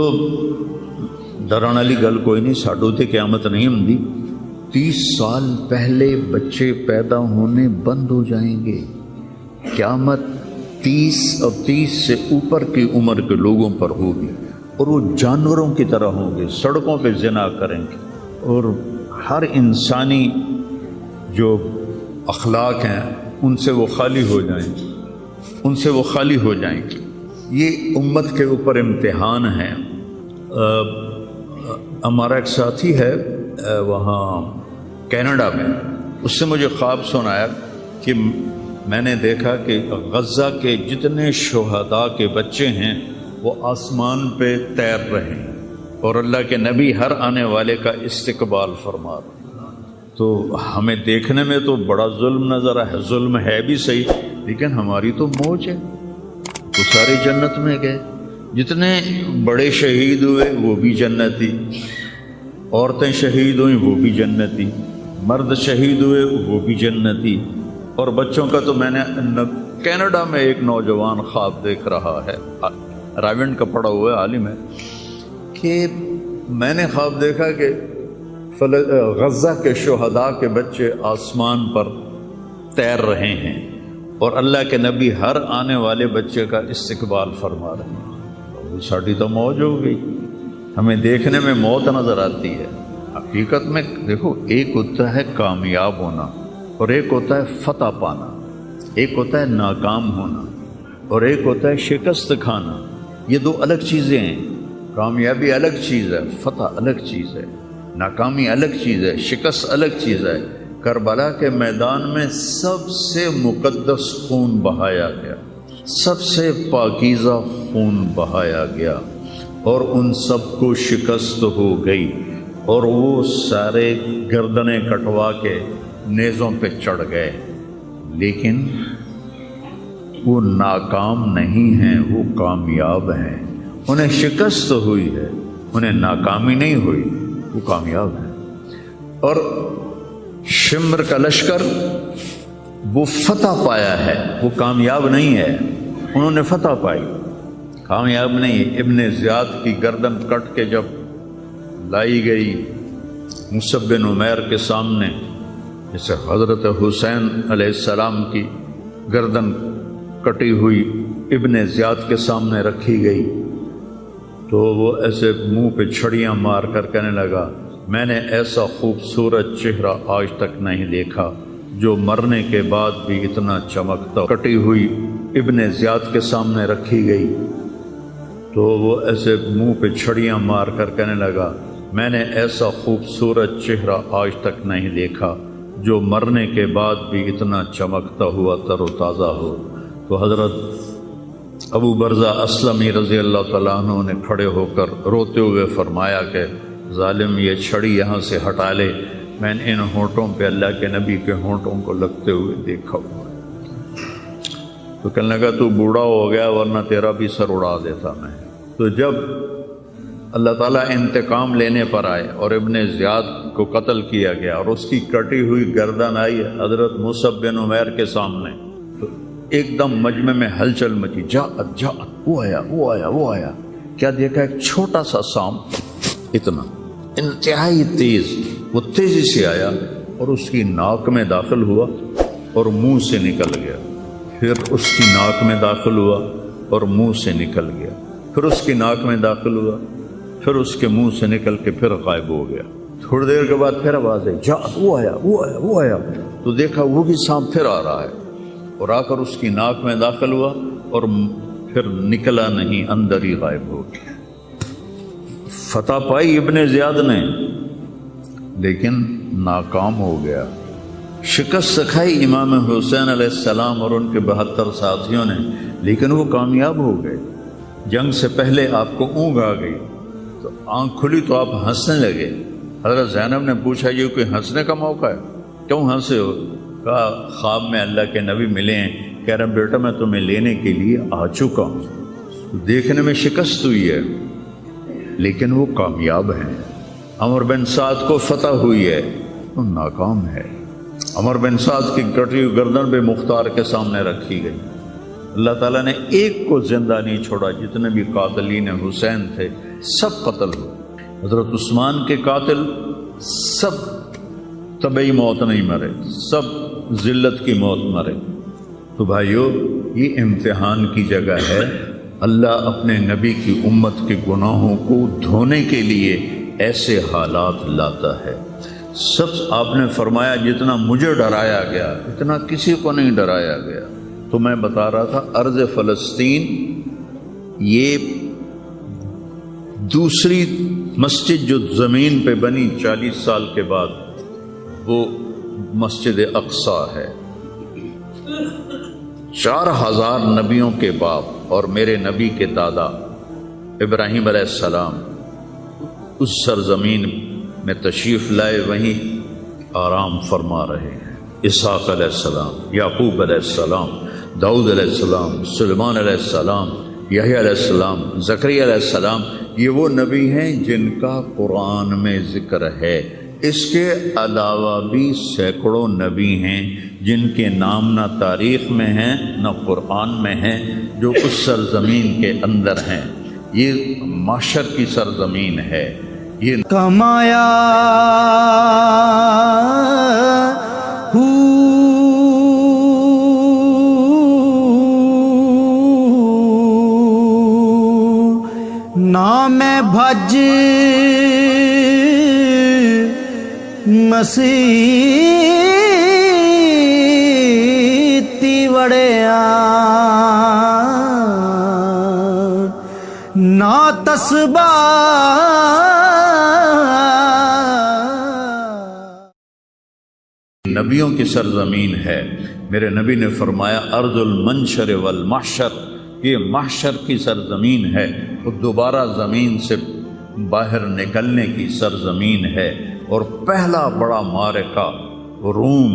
ڈران والی گل کوئی نہیں، ساڈو تے قیامت نہیں ہوندی، 30 سال پہلے بچے پیدا ہونے بند ہو جائیں گے، قیامت 30 اور 30 سے اوپر کی عمر کے لوگوں پر ہوگی، اور وہ جانوروں کی طرح ہوں گے، سڑکوں پہ زنا کریں گے، اور ہر انسانی جو اخلاق ہیں ان سے وہ خالی ہو جائیں گے، ان سے وہ خالی ہو جائیں گے۔ یہ امت کے اوپر امتحان ہے۔ ہمارا ایک ساتھی ہے وہاں کینیڈا میں، اس سے مجھے خواب سنایا کہ میں نے دیکھا کہ غزہ کے جتنے شہداء کے بچے ہیں وہ آسمان پہ تیر رہے ہیں، اور اللہ کے نبی ہر آنے والے کا استقبال فرما رہے ہیں۔ تو ہمیں دیکھنے میں تو بڑا ظلم نظر ہے، ظلم ہے بھی صحیح، لیکن ہماری تو موج ہے، تو سارے جنت میں گئے، جتنے بڑے شہید ہوئے وہ بھی جنتی، عورتیں شہید ہوئیں وہ بھی جنتی، مرد شہید ہوئے وہ بھی جنتی، اور بچوں کا تو میں نے کینیڈا میں ایک نوجوان خواب دیکھ رہا ہے، راونڈ کا پڑھا ہوا ہے، عالم ہے، کہ میں نے خواب دیکھا کہ غزہ کے شہداء کے بچے آسمان پر تیر رہے ہیں، اور اللہ کے نبی ہر آنے والے بچے کا استقبال فرما رہے ہیں۔ ساڑی تو موج ہو گئی، ہمیں دیکھنے میں موت نظر آتی ہے، حقیقت میں دیکھو ایک ہوتا ہے کامیاب ہونا اور ایک ہوتا ہے فتح پانا، ایک ہوتا ہے ناکام ہونا اور ایک ہوتا ہے شکست کھانا۔ یہ دو الگ چیزیں ہیں، کامیابی الگ چیز ہے، فتح الگ چیز ہے، ناکامی الگ چیز ہے، شکست الگ چیز ہے۔ کربلا کے میدان میں سب سے مقدس خون بہایا گیا، سب سے پاکیزہ خون بہایا گیا، اور ان سب کو شکست ہو گئی، اور وہ سارے گردنیں کٹوا کے نیزوں پہ چڑھ گئے، لیکن وہ ناکام نہیں ہیں، وہ کامیاب ہیں۔ انہیں شکست ہوئی ہے، انہیں ناکامی نہیں ہوئی، وہ کامیاب ہیں۔ اور شمر کا لشکر وہ فتح پایا ہے، وہ کامیاب نہیں ہے، انہوں نے فتح پائی، کامیاب نہیں۔ ابن زیاد کی گردن کٹ کے جب لائی گئی مصعب بن عمیر کے سامنے، جیسے حضرت حسین علیہ السلام کی گردن کٹی ہوئی ابن زیاد کے سامنے رکھی گئی، تو وہ ایسے منہ پہ چھڑیاں مار کر کہنے لگا، میں نے ایسا خوبصورت چہرہ آج تک نہیں دیکھا جو مرنے کے بعد بھی اتنا چمکتا۔ کٹی ہوئی ابن زیاد کے سامنے رکھی گئی تو وہ ایسے منہ پہ چھڑیاں مار کر کہنے لگا، میں نے ایسا خوبصورت چہرہ آج تک نہیں دیکھا جو مرنے کے بعد بھی اتنا چمکتا ہوا تر و تازہ ہو۔ تو حضرت ابو برزہ اسلمی رضی اللہ تعالیٰ عنہ نے کھڑے ہو کر روتے ہوئے فرمایا کہ ظالم یہ چھڑی یہاں سے ہٹا لے، میں نے ان ہونٹوں پہ اللہ کے نبی کے ہونٹوں کو لگتے ہوئے دیکھا ہوا۔ تو کہنے لگا تو بوڑھا ہو گیا ورنہ تیرا بھی سر اڑا دیتا میں۔ تو جب اللہ تعالیٰ انتقام لینے پر آئے اور ابن زیاد کو قتل کیا گیا اور اس کی کٹی ہوئی گردن آئی حضرت مصعب بن عمیر کے سامنے، تو ایک دم مجمع میں ہلچل مچی، جاءت جاءت، وہ آیا وہ آیا وہ آیا۔ کیا دیکھا؟ ایک چھوٹا سا سانپ، اتنا انتہائی تیز، وہ تیزی سے آیا اور اس کی ناک میں داخل ہوا اور منہ سے نکل گیا، پھر اس کی ناک میں داخل ہوا اور منہ سے نکل گیا، پھر اس کی ناک میں داخل ہوا، پھر اس کے منہ سے نکل کے پھر غائب ہو گیا۔ تھوڑی دیر کے بعد پھر آواز آئی، جاءت، وہ آیا وہ آیا وہ آیا۔ تو دیکھا وہ بھی سانپ پھر آ رہا ہے اور آ کر اس کی ناک میں داخل ہوا اور پھر نکلا نہیں، اندر ہی غائب ہو گیا۔ فتح پائی ابن زیاد نے لیکن ناکام ہو گیا، شکست کھائی امام حسین علیہ السلام اور ان کے 72 ساتھیوں نے، لیکن وہ کامیاب ہو گئے۔ جنگ سے پہلے آپ کو اونگ آ گئی تو آنکھ کھلی تو آپ ہنسنے لگے۔ حضرت زینب نے پوچھا یہ کوئی ہنسنے کا موقع ہے، کیوں ہنسے ہو؟ کہا خواب میں اللہ کے نبی ملے ہیں، کہہ رہے بیٹا میں تمہیں لینے کے لیے آ چکا ہوں۔ دیکھنے میں شکست ہوئی ہے لیکن وہ کامیاب ہیں۔ عمر بن سعد کو فتح ہوئی ہے، وہ ناکام ہے۔ عمر بن سعد کی کٹی ہوئی گردن بے مختار کے سامنے رکھی گئی۔ اللہ تعالیٰ نے ایک کو زندہ نہیں چھوڑا، جتنے بھی قاتلین حسین تھے سب قتل ہوئے۔ حضرت عثمان کے قاتل سب طبعی موت نہیں مرے، سب ذلت کی موت مرے۔ تو بھائیو یہ امتحان کی جگہ ہے۔ اللہ اپنے نبی کی امت کے گناہوں کو دھونے کے لیے ایسے حالات لاتا ہے۔ سب آپ نے فرمایا جتنا مجھے ڈرایا گیا اتنا کسی کو نہیں ڈرایا گیا۔ تو میں بتا رہا تھا ارض فلسطین یہ دوسری مسجد جو زمین پہ بنی 40 سال کے بعد وہ مسجد اقصی ہے۔ 4000 نبیوں کے باپ اور میرے نبی کے دادا ابراہیم علیہ السلام اس سرزمین میں تشریف لائے، وہیں آرام فرما رہے ہیں۔ اسحاق علیہ السلام، یعقوب علیہ السلام، داؤد علیہ السلام، سلیمان علیہ السلام، یحییٰ علیہ السلام، زکریا علیہ السلام، یہ وہ نبی ہیں جن کا قرآن میں ذکر ہے۔ اس کے علاوہ بھی سینکڑوں نبی ہیں جن کے نام نہ تاریخ میں ہیں نہ قرآن میں ہیں، جو اس سرزمین کے اندر ہیں۔ یہ معشر کی سرزمین ہے۔ یہ کمایا نام بھج مسیتی وڑیا نا تسبا نبیوں کی سرزمین ہے۔ میرے نبی نے فرمایا ارض المنشر والمحشر، یہ محشر کی سرزمین ہے، وہ دوبارہ زمین سے باہر نکلنے کی سرزمین ہے۔ اور پہلا بڑا معرکہ روم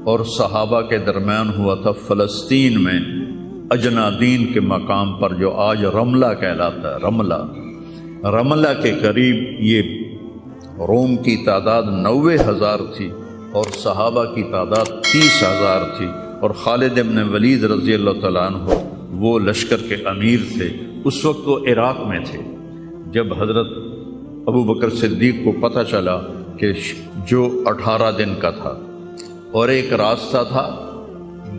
اور صحابہ کے درمیان ہوا تھا فلسطین میں، اجنادین کے مقام پر جو آج رملہ کہلاتا ہے۔ رملہ کے قریب یہ روم کی تعداد 90,000 تھی اور صحابہ کی تعداد 30,000 تھی، اور خالد بن ولید رضی اللہ تعالیٰ عنہ وہ لشکر کے امیر تھے۔ اس وقت وہ عراق میں تھے۔ جب حضرت ابو بکر صدیق کو پتہ چلا کہ جو 18 دن کا تھا اور ایک راستہ تھا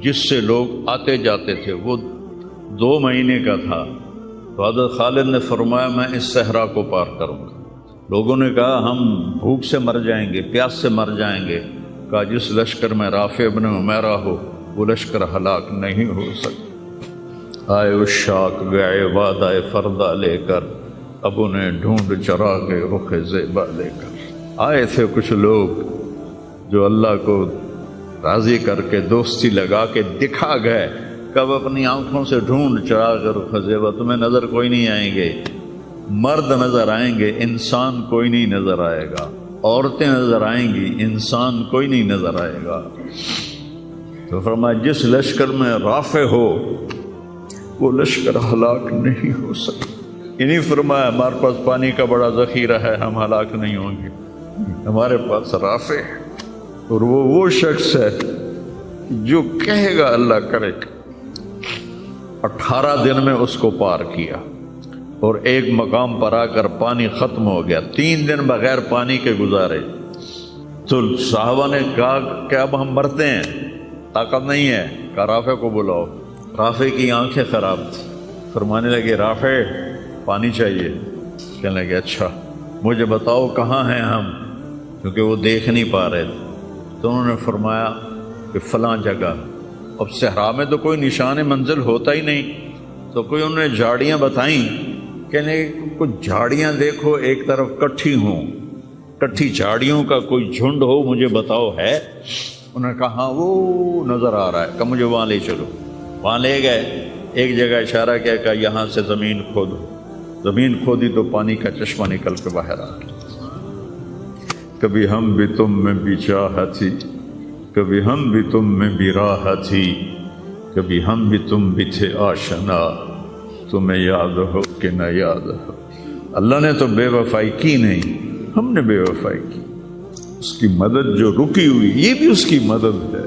جس سے لوگ آتے جاتے تھے وہ 2 مہینے کا تھا، تو حضرت خالد نے فرمایا میں اس صحرا کو پار کروں گا۔ لوگوں نے کہا ہم بھوک سے مر جائیں گے، پیاس سے مر جائیں گے۔ کہا جس لشکر میں رافع ابن عمیرہ ہو وہ لشکر ہلاک نہیں ہو سکتا۔ آئے عشاق گئے وعدہ فردہ لے کر، اب انہیں ڈھونڈ چرا کے رخ زیبا لے کر۔ آئے تھے کچھ لوگ جو اللہ کو راضی کر کے دوستی لگا کے دکھا گئے، کب اپنی آنکھوں سے ڈھونڈ چرا کے رخ زیبا، تمہیں نظر کوئی نہیں آئیں گے، مرد نظر آئیں گے، انسان کوئی نہیں نظر آئے گا، عورتیں نظر آئیں گی، انسان کوئی نہیں نظر آئے گا۔ تو فرمایا جس لشکر میں رافع ہو وہ لشکر ہلاک نہیں ہو سکتا۔ انہیں فرمایا ہمارے پاس پانی کا بڑا ذخیرہ ہے، ہم ہلاک نہیں ہوں گے، ہمارے پاس رافع ہے، اور وہ شخص ہے جو کہے گا اللہ کرے گا۔ 18 دن میں اس کو پار کیا اور ایک مقام پر آ کر پانی ختم ہو گیا۔ 3 دن بغیر پانی کے گزارے تو صحابہ نے کہا کہ اب ہم مرتے ہیں، طاقت نہیں ہے۔ کہا رافع کو بلاؤ۔ رافع کی آنکھیں خراب تھی، فرمانے لگے رافع پانی چاہیے۔ کہنے لگے اچھا مجھے بتاؤ کہاں ہیں ہم، کیونکہ وہ دیکھ نہیں پا رہے تھے۔ تو انہوں نے فرمایا کہ فلاں جگہ۔ اب صحرا میں تو کوئی نشان منزل ہوتا ہی نہیں، تو کوئی انہوں نے جھاڑیاں بتائیں، کہنے کچھ جھاڑیاں دیکھو ایک طرف کٹھی ہوں، کٹھی جھاڑیوں کا کوئی جھنڈ ہو مجھے بتاؤ ہے۔ انہوں نے کہا ہاں وہ نظر آ رہا ہے، کہ مجھے وہاں لے چلو۔ وہاں لے گئے، ایک جگہ اشارہ کیا کہ یہاں سے زمین کھودو، زمین کھودی تو پانی کا چشمہ نکل کے باہر آ گیا۔ کبھی ہم بھی تم میں بھی چاہ تھی، کبھی ہم بھی تم میں بھی راہ تھی، کبھی ہم بھی تم بھی تھے آشنا، تمہیں یاد ہو کہ نہ یاد ہو۔ اللہ نے تو بے وفائی کی نہیں، ہم نے بے وفائی کی۔ اس کی مدد جو رکی ہوئی، یہ بھی اس کی مدد ہے۔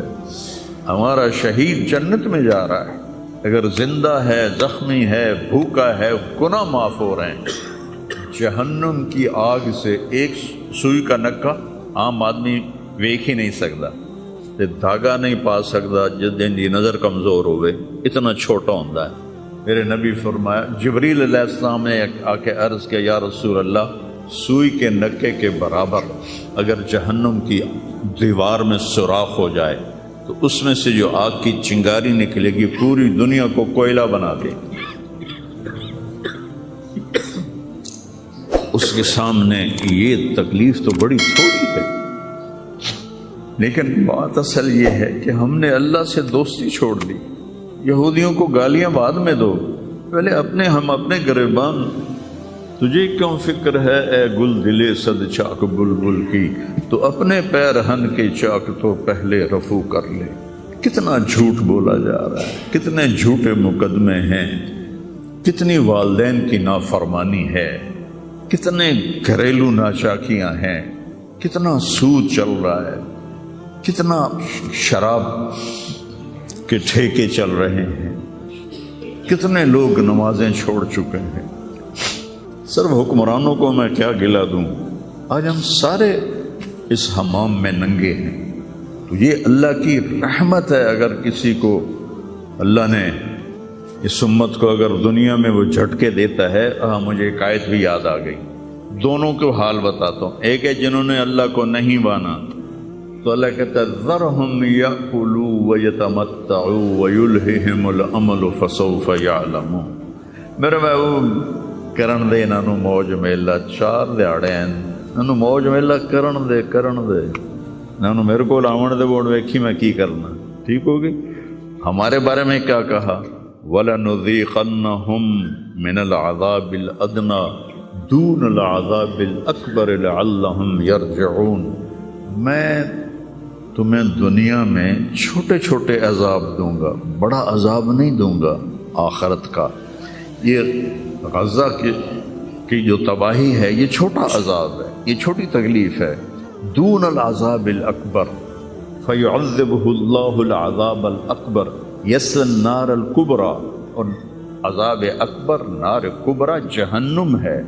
ہمارا شہید جنت میں جا رہا ہے، اگر زندہ ہے، زخمی ہے، بھوکا ہے، گناہ معاف ہو رہے ہیں۔ جہنم کی آگ سے ایک سوئی کا نکا عام آدمی ویکھ ہی نہیں سکتا، دھاگا نہیں پا سکتا، جس دن کی نظر کمزور ہوئے اتنا چھوٹا ہوتا ہے۔ میرے نبی فرمایا، جبریل علیہ السلام نے آ کے عرض کیا، یا رسول اللہ، سوئی کے نکے کے برابر اگر جہنم کی دیوار میں سوراخ ہو جائے تو اس میں سے جو آگ کی چنگاری نکلے گی پوری دنیا کو کوئلہ بنا دے گی۔ اس کے سامنے یہ تکلیف تو بڑی تھوڑی ہے، لیکن بات اصل یہ ہے کہ ہم نے اللہ سے دوستی چھوڑ دی۔ یہودیوں کو گالیاں بعد میں دو، پہلے ہم اپنے گریبان۔ تجھے کیوں فکر ہے اے گل دلے صد چاک بلبل کی، تو اپنے پیرہن کے چاک تو پہلے رفو کر لے۔ کتنا جھوٹ بولا جا رہا ہے، کتنے جھوٹے مقدمے ہیں، کتنی والدین کی نافرمانی ہے، کتنے گھریلو ناچاکیاں ہیں، کتنا سود چل رہا ہے، کتنا شراب کے ٹھیکے چل رہے ہیں، کتنے لوگ نمازیں چھوڑ چکے ہیں۔ صرف حکمرانوں کو میں کیا گلہ دوں، آج ہم سارے اس حمام میں ننگے ہیں۔ تو یہ اللہ کی رحمت ہے، اگر کسی کو اللہ نے اس امت کو اگر دنیا میں وہ جھٹکے دیتا ہے۔ مجھے ایک آیت بھی یاد آ گئی، دونوں کو حال بتاتا ہوں۔ ایک ہے جنہوں نے اللہ کو نہیں مانا، تو اللہ کہتا ہے ذرہم یأکلوا ویتمتعوا ویلہہم الامل فسوف یعلمون۔ میرے محبوب کرن دے انہوں موج میلا، 4 دہاڑے انہوں موج میلا کرن دے انہوں میرے کو آون دے، بوڑ ویکھی میں کی کرنا، ٹھیک ہوگی۔ ہمارے بارے میں کیا کہا، وَلَنُذِيقَنَّهُم مِّنَ الْعَذَابِ الْأَدْنَىٰ دُونَ الْعَذَابِ الْأَكْبَرِ لَعَلَّهُمْ يَرْجِعُونَ۔ میں تمہیں دنیا میں چھوٹے چھوٹے عذاب دوں گا، بڑا عذاب نہیں دوں گا آخرت کا۔ یہ غزہ کی جو تباہی ہے، یہ چھوٹا عذاب ہے، یہ چھوٹی تکلیف ہے۔ دون العذاب الاکبر فیعذبہ اللہ العذاب الاکبر یصلی النار الکبریٰ، اور عذاب اکبر نار کبریٰ جہنم ہے۔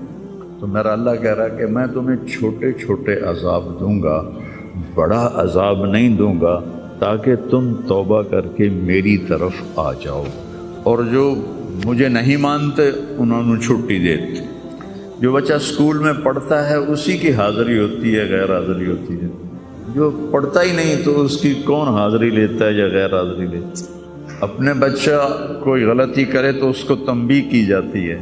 تو میرا اللہ کہہ رہا ہے کہ میں تمہیں چھوٹے چھوٹے عذاب دوں گا، بڑا عذاب نہیں دوں گا، تاکہ تم توبہ کر کے میری طرف آ جاؤ، اور جو مجھے نہیں مانتے انہوں نے چھٹی دیتے۔ جو بچہ اسکول میں پڑھتا ہے اسی کی حاضری ہوتی ہے، غیر حاضری ہوتی ہے۔ جو پڑھتا ہی نہیں تو اس کی کون حاضری لیتا ہے یا غیر حاضری لیتا ہے۔ اپنے بچہ کوئی غلطی کرے تو اس کو تنبیہ کی جاتی ہے،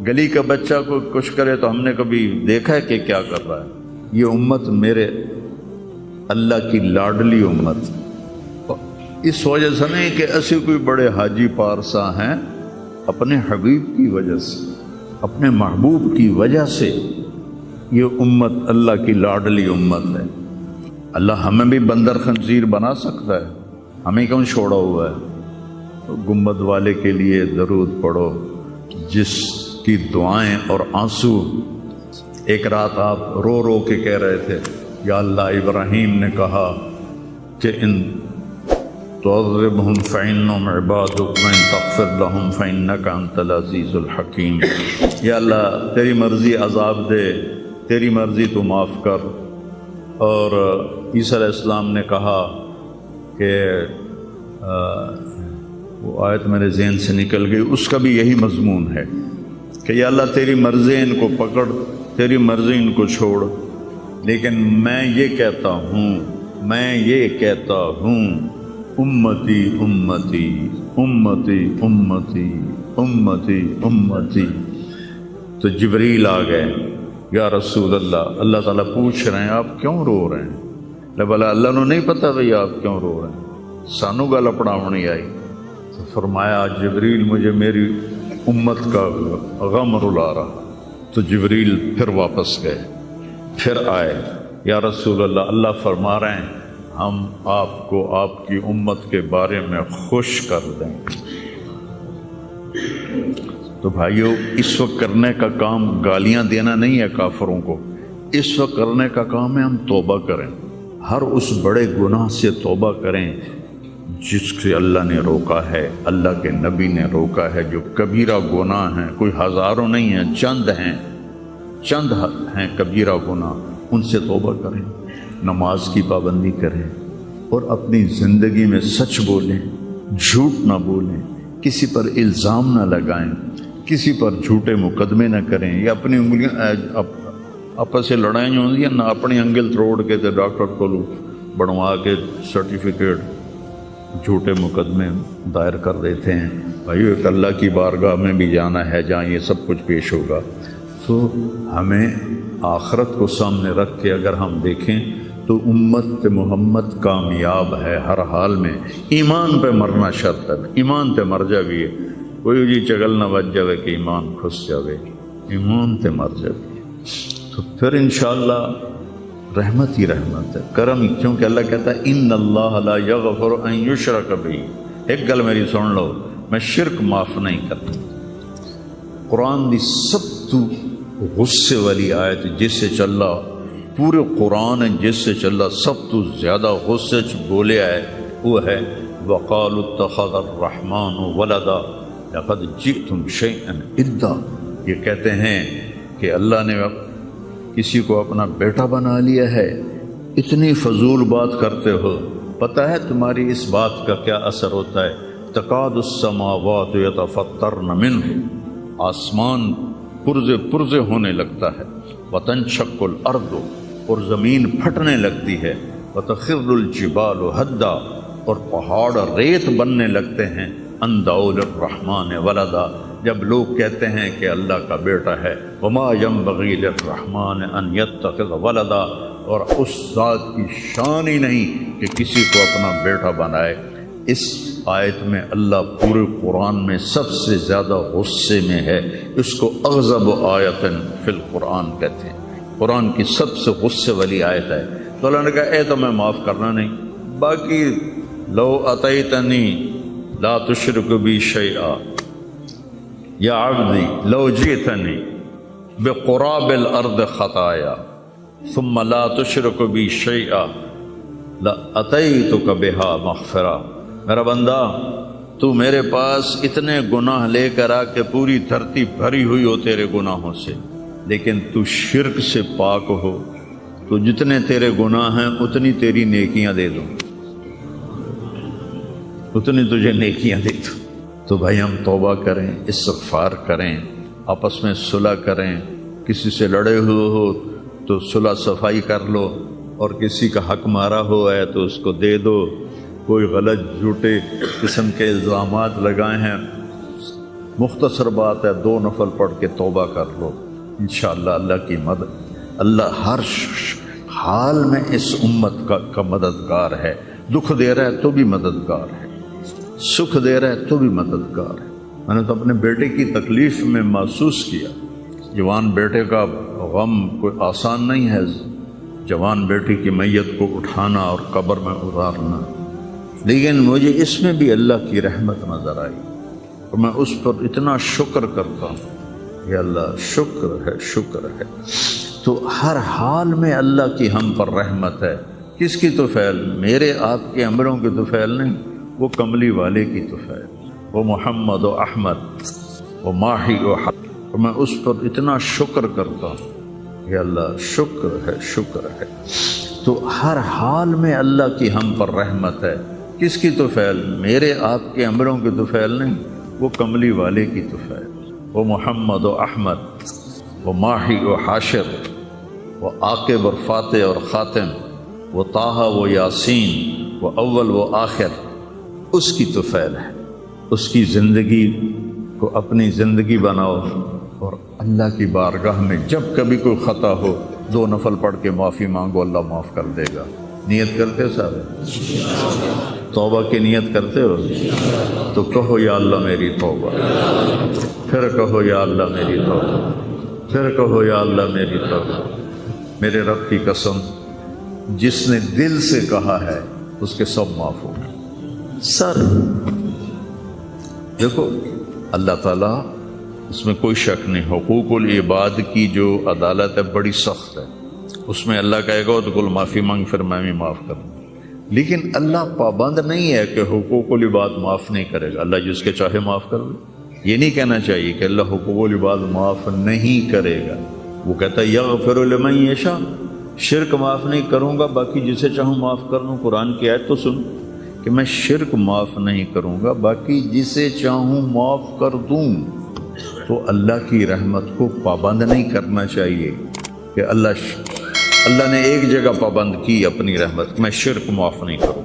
گلی کا بچہ کوئی کچھ کرے تو ہم نے کبھی دیکھا ہے کہ کیا کر رہا ہے۔ یہ امت میرے اللہ کی لاڈلی امت، اس وجہ سے نہیں کہ ایسے کوئی بڑے حاجی پارسا ہیں، اپنے حبیب کی وجہ سے، اپنے محبوب کی وجہ سے یہ امت اللہ کی لاڈلی امت ہے۔ اللہ ہمیں بھی بندر خنزیر بنا سکتا ہے، ہمیں کیوں چھوڑا ہوا ہے؟ تو گنبد والے کے لیے درود پڑھو، جس کی دعائیں اور آنسو، ایک رات آپ رو رو کے کہہ رہے تھے، یا اللہ ابراہیم نے کہا کہ ان تعذبهم فإنهم عبادك وإن تغفر لهم فإنك أنت العزيز الحكيم۔ یا اللہ تیری مرضی عذاب دے، تیری مرضی تو معاف کر۔ اور عیسیٰ علیہ السلام نے کہا کہ وہ آیت میرے ذہن سے نکل گئی، اس کا بھی یہی مضمون ہے کہ یا اللہ تیری مرضی ان کو پکڑ، تیری مرضی ان کو چھوڑ، لیکن میں یہ کہتا ہوں امتی امتی امتی امتی امتی امتی۔ تو جبریل آ گئے، یا رسول اللہ، اللہ تعالیٰ پوچھ رہے ہیں آپ کیوں رو رہے ہیں؟ لے بلا اللہ نو نہیں پتا بھئی آپ کیوں رو رہے ہیں، سانو گل پڑھاونی آئی۔ تو فرمایا جبریل مجھے میری امت کا غم رلا رہا۔ تو جبریل پھر واپس گئے، پھر آئے، یا رسول اللہ، اللہ فرما رہے ہیں ہم آپ کو آپ کی امت کے بارے میں خوش کر دیں۔ تو بھائیو، اس وقت کرنے کا کام گالیاں دینا نہیں ہے کافروں کو، اس وقت کرنے کا کام ہے ہم توبہ کریں، ہر اس بڑے گناہ سے توبہ کریں جس سے اللہ نے روکا ہے، اللہ کے نبی نے روکا ہے۔ جو کبیرہ گناہ ہیں، کوئی ہزاروں نہیں ہیں، چند ہیں کبیرہ گناہ، ان سے توبہ کریں، نماز کی پابندی کریں، اور اپنی زندگی میں سچ بولیں، جھوٹ نہ بولیں، کسی پر الزام نہ لگائیں، کسی پر جھوٹے مقدمے نہ کریں، یا اپنی انگلیاں آپس سے لڑائیں جو ہوتی ہیں نہ، اپنی انگل توڑ کے تو ڈاکٹر کو بنوا کے سرٹیفکیٹ جھوٹے مقدمے دائر کر دیتے ہیں۔ بھائی ایک اللہ کی بارگاہ میں بھی جانا ہے جہاں یہ سب کچھ پیش ہوگا۔ تو ہمیں آخرت کو سامنے رکھ کے اگر ہم دیکھیں تو امت محمد کامیاب ہے ہر حال میں۔ ایمان پہ مرنا شرط ہے، ایمان تے مر جاویے، کوئی جی چگل نہ بچ جاوے کہ ایمان کھس جاوے، ایمان تے مر جاوے تو پھر انشاءاللہ رحمت ہی رحمت ہے، کرم، کیونکہ اللہ کہتا ہے ان اللہ لا یغفر ان یشرک بہ۔ ایک گل میری سن لو، میں شرک معاف نہیں کرتا۔ قرآن دی سب تو غصے والی آیت جس سے چلا پورے قرآن جس سے چلا سب تو زیادہ غصے چ بولے ہے وہ ہے وقالوا اتخذ الرحمن ولدا لقد جئتم شیئا ادا۔ یہ کہتے ہیں کہ اللہ نے کسی کو اپنا بیٹا بنا لیا ہے، اتنی فضول بات کرتے ہو، پتہ ہے تمہاری اس بات کا کیا اثر ہوتا ہے؟ تکاد السماوات یتفطرن منہ، آسمان پرزے ہونے لگتا ہے، وتنشق الارض، اور زمین پھٹنے لگتی ہے، وتخر الجبال ہدا، اور پہاڑ ریت بننے لگتے ہیں، ان دعوا للرحمن ولدا، جب لوگ کہتے ہیں کہ اللہ کا بیٹا ہے، وما ينبغي للرحمن ان يتخذ ولدا، اور اس ذات کی شان ہی نہیں کہ کسی کو اپنا بیٹا بنائے۔ اس آیت میں اللہ پورے قرآن میں سب سے زیادہ غصے میں ہے، اس کو اغضب آیت فی القرآن کہتے ہیں، قرآن کی سب سے غصے والی آیت ہے۔ تو اللہ نے کہا اے تو میں معاف کرنا نہیں، باقی لو اتیتنی لا تشرک بی شیئا یا عبدی لو جئتنی بقراب الارض خطایا ثم لا تشرک بی شیئا لاتیتک بہا مغفرہ۔ میرا بندہ، تو میرے پاس اتنے گناہ لے کر آ کے پوری دھرتی بھری ہوئی ہو تیرے گناہوں سے، لیکن تو شرک سے پاک ہو، تو جتنے تیرے گناہ ہیں اتنی تیری نیکیاں دے دوں، اتنی تجھے نیکیاں دے دوں۔ تو بھائی ہم توبہ کریں، استغفار کریں، آپس میں صلح کریں، کسی سے لڑے ہوئے ہو تو صلح صفائی کر لو، اور کسی کا حق مارا ہوا ہے تو اس کو دے دو، کوئی غلط جھوٹے قسم کے الزامات لگائے ہیں، مختصر بات ہے 2 نفل پڑھ کے توبہ کر لو، انشاءاللہ اللہ کی مدد، اللہ ہر حال میں اس امت کا مددگار ہے، دکھ دے رہا ہے تو بھی مددگار ہے، سکھ دے رہا ہے تو بھی مددگار ہے۔ میں نے تو اپنے بیٹے کی تکلیف میں محسوس کیا، جوان بیٹے کا غم کوئی آسان نہیں ہے، جوان بیٹی کی میت کو اٹھانا اور قبر میں اتارنا، لیکن مجھے اس میں بھی اللہ کی رحمت نظر آئی، اور میں اس پر اتنا شکر کرتا ہوں، یا اللہ شکر ہے، شکر ہے۔ تو ہر حال میں اللہ کی ہم پر رحمت ہے۔ کس کی طفیل؟ میرے آپ کے عملوں کی طفیل نہیں، وہ کملی والے کی طفیل، وہ محمد و احمد، وہ ماہی و حق، اور میں اس پر اتنا شکر کرتا ہوں، یا اللہ شکر ہے، شکر ہے۔ تو ہر حال میں اللہ کی ہم پر رحمت ہے۔ کس کی طفیل؟ میرے آپ کے عملوں کی طفیل نہیں، وہ کملی والے کی طفیل، وہ محمد و احمد، وہ ماہی و حاشر، وہ عاقب اور فاتح اور خاتم، وہ طٰہٰ و یاسین، وہ اول و آخر، اس کی طفیل ہے۔ اس کی زندگی کو اپنی زندگی بناؤ، اور اللہ کی بارگاہ میں جب کبھی کوئی خطا ہو 2 نفل پڑھ کے معافی مانگو، اللہ معاف کر دے گا۔ نیت کرتے سارے توبہ کی نیت کرتے ہو تو کہو یا اللہ میری توبہ، پھر کہو یا اللہ میری توبہ، پھر کہو یا اللہ میری توبہ۔ میرے رب کی قسم، جس نے دل سے کہا ہے اس کے سب معاف ہوں گے۔ سر دیکھو اللہ تعالیٰ، اس میں کوئی شک نہیں، حقوق العباد کی جو عدالت ہے بڑی سخت ہے، اس میں اللہ کہے گا تو کل معافی مانگ، پھر میں بھی معاف کروں۔ لیکن اللہ پابند نہیں ہے کہ حقوق العباد معاف نہیں کرے گا، اللہ جس کے چاہے معاف کر دے۔ یہ نہیں کہنا چاہیے کہ اللہ حقوق العباد معاف نہیں کرے گا، وہ کہتا ہے یغفر لمن یشاء، شرک معاف نہیں کروں گا، باقی جسے چاہوں معاف کر دوں۔ قرآن کی آیت تو سن کہ میں شرک معاف نہیں کروں گا، باقی جسے چاہوں معاف کر دوں۔ تو اللہ کی رحمت کو پابند نہیں کرنا چاہیے کہ اللہ نے ایک جگہ پابند کی اپنی رحمت، میں شرک معاف نہیں کروں۔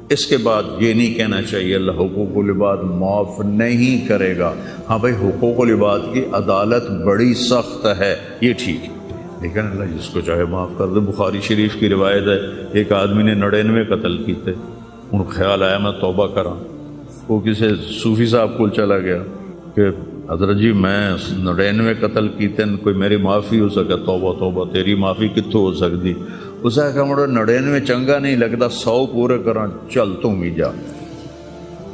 اس کے بعد یہ نہیں کہنا چاہیے اللہ حقوق العباد معاف نہیں کرے گا۔ ہاں بھائی، حقوق العباد کی عدالت بڑی سخت ہے، یہ ٹھیک ہے، لیکن اللہ جس کو چاہے معاف کر دے۔ بخاری شریف کی روایت ہے، ایک آدمی نے 99 قتل کیتے، ان کو خیال آیا میں توبہ کراں، وہ کسی صوفی صاحب کو چلا گیا کہ حضرت جی میں 99 قتل کیتے، کوئی میری معافی ہو سکے؟ توبہ توبہ، تیری معافی کتوں ہو سکتی؟ اس نے کہا مڑا 99 چنگا نہیں لگتا، 100 پورے کراں، چل تم بھی جا۔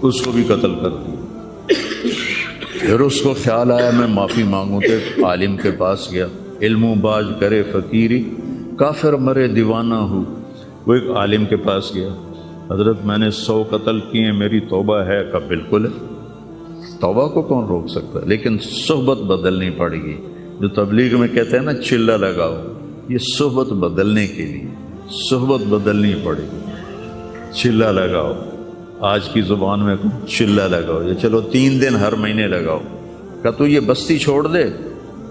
اس کو بھی قتل کر دیا۔ پھر اس کو خیال آیا میں معافی مانگوں، تو عالم کے پاس گیا، علم و باز کرے فقیری، کافر مرے دیوانہ ہو۔ وہ ایک عالم کے پاس گیا، حضرت میں نے 100 قتل کیے، میری توبہ ہے؟ کہا بالکل ہے، توبہ کو کون روک سکتا ہے، لیکن صحبت بدلنی پڑے گی۔ جو تبلیغ میں کہتے ہیں نا چلہ لگاؤ، یہ صحبت بدلنے کے لیے صحبت بدلنی پڑے گی۔ چلہ لگاؤ، آج کی زبان میں چلہ لگاؤ، یہ چلو 3 دن ہر مہینے لگاؤ۔ کہ تو یہ بستی چھوڑ دے،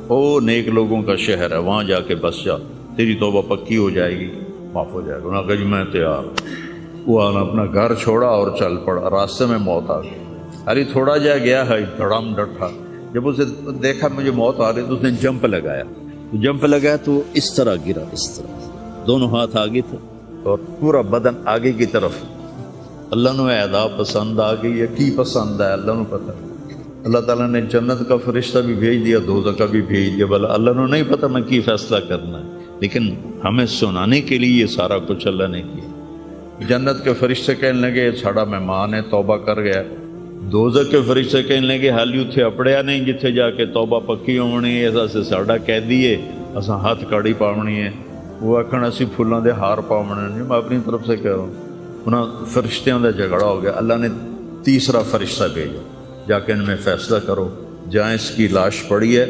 او نیک لوگوں کا شہر ہے، وہاں جا کے بس جا، تیری توبہ پکی ہو جائے گی، معاف ہو جائے گا۔ انہوں نے کہا جی میں تیار۔ وہ اپنا گھر چھوڑا اور چل پڑا، راستے میں موت آ گئی۔ ارے تھوڑا جا گیا ہے، دھڑام ڈٹھا، جب اسے دیکھا مجھے موت آ رہی تو اس نے جمپ لگایا، جمپ لگایا تو اس طرح گرا، اس طرح، دونوں ہاتھ آگے تھے اور پورا بدن آگے کی طرف۔ اللہ نے ادا پسند آ گئی یا کی پسند ہے اللہ نے پتہ۔ اللہ تعالیٰ نے جنت کا فرشتہ بھی بھیج دیا، دوزخ کا بھی بھیج دیا، بھلا اللہ نے نہیں پتہ میں کی فیصلہ کرنا ہے، لیکن ہمیں سنانے کے لیے یہ سارا کچھ اللہ نے کیا۔ جنت کے فرشتے کہنے لگے ساڑا مہمان ہے، توبہ کر گیا۔ دوزخ کے فرشتے کہنے لگے حالی اتھے اپڑیا نہیں جتھے جا کے توبہ پکی ہونی ہے، ایسا سے ساڑا قیدی ہے، اساں ہاتھ کاڑی پاونی ہے۔ وہ آکھن اسی پھولاں دے ہار پاونے ہیں، میں اپنی طرف سے کہہ رہا ہوں۔ انہاں فرشتیاں دا جھگڑا ہو گیا، اللہ نے تیسرا فرشتہ بھیجا، جا کے ان میں فیصلہ کرو، جہاں اس کی لاش پڑی ہے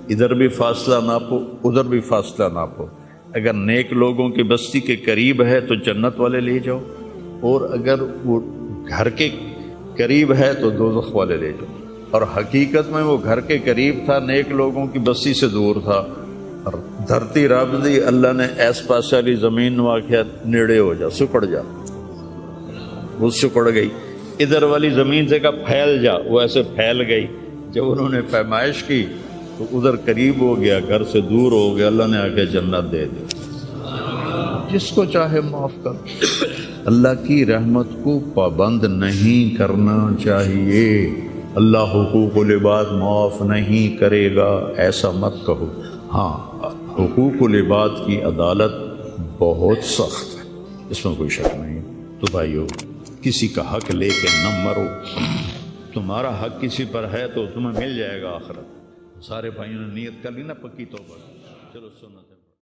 ادھر بھی فاصلہ ناپو، ادھر بھی فاصلہ ناپو۔ اگر نیک لوگوں کی بستی کے قریب ہے تو جنت والے لے جاؤ، اور اگر وہ گھر کے قریب ہے تو دوزخ والے لے جاؤ۔ اور حقیقت میں وہ گھر کے قریب تھا، نیک لوگوں کی بستی سے دور تھا۔ اور دھرتی رب دی، اللہ نے ایس پاس والی زمین واقعہ نیڑے ہو جا، سکڑ جا، وہ سکڑ گئی۔ ادھر والی زمین سے کہا پھیل جا، وہ ایسے پھیل گئی۔ جب انہوں نے پیمائش کی تو ادھر قریب ہو گیا، گھر سے دور ہو گیا، اللہ نے آ کے جنت دے دی۔ جس کو چاہے معاف کر۔ اللہ کی رحمت کو پابند نہیں کرنا چاہیے۔ اللہ حقوق العباد معاف نہیں کرے گا ایسا مت کہو۔ ہاں، حقوق العباد کی عدالت بہت سخت ہے، اس میں کوئی شک نہیں۔ تو بھائیو، کسی کا حق لے کے نہ مرو، تمہارا حق کسی پر ہے تو تمہیں مل جائے گا آخرت۔ سارے بھائیوں نے نیت کر لی نا پکی توبہ، چلو سنت ہے۔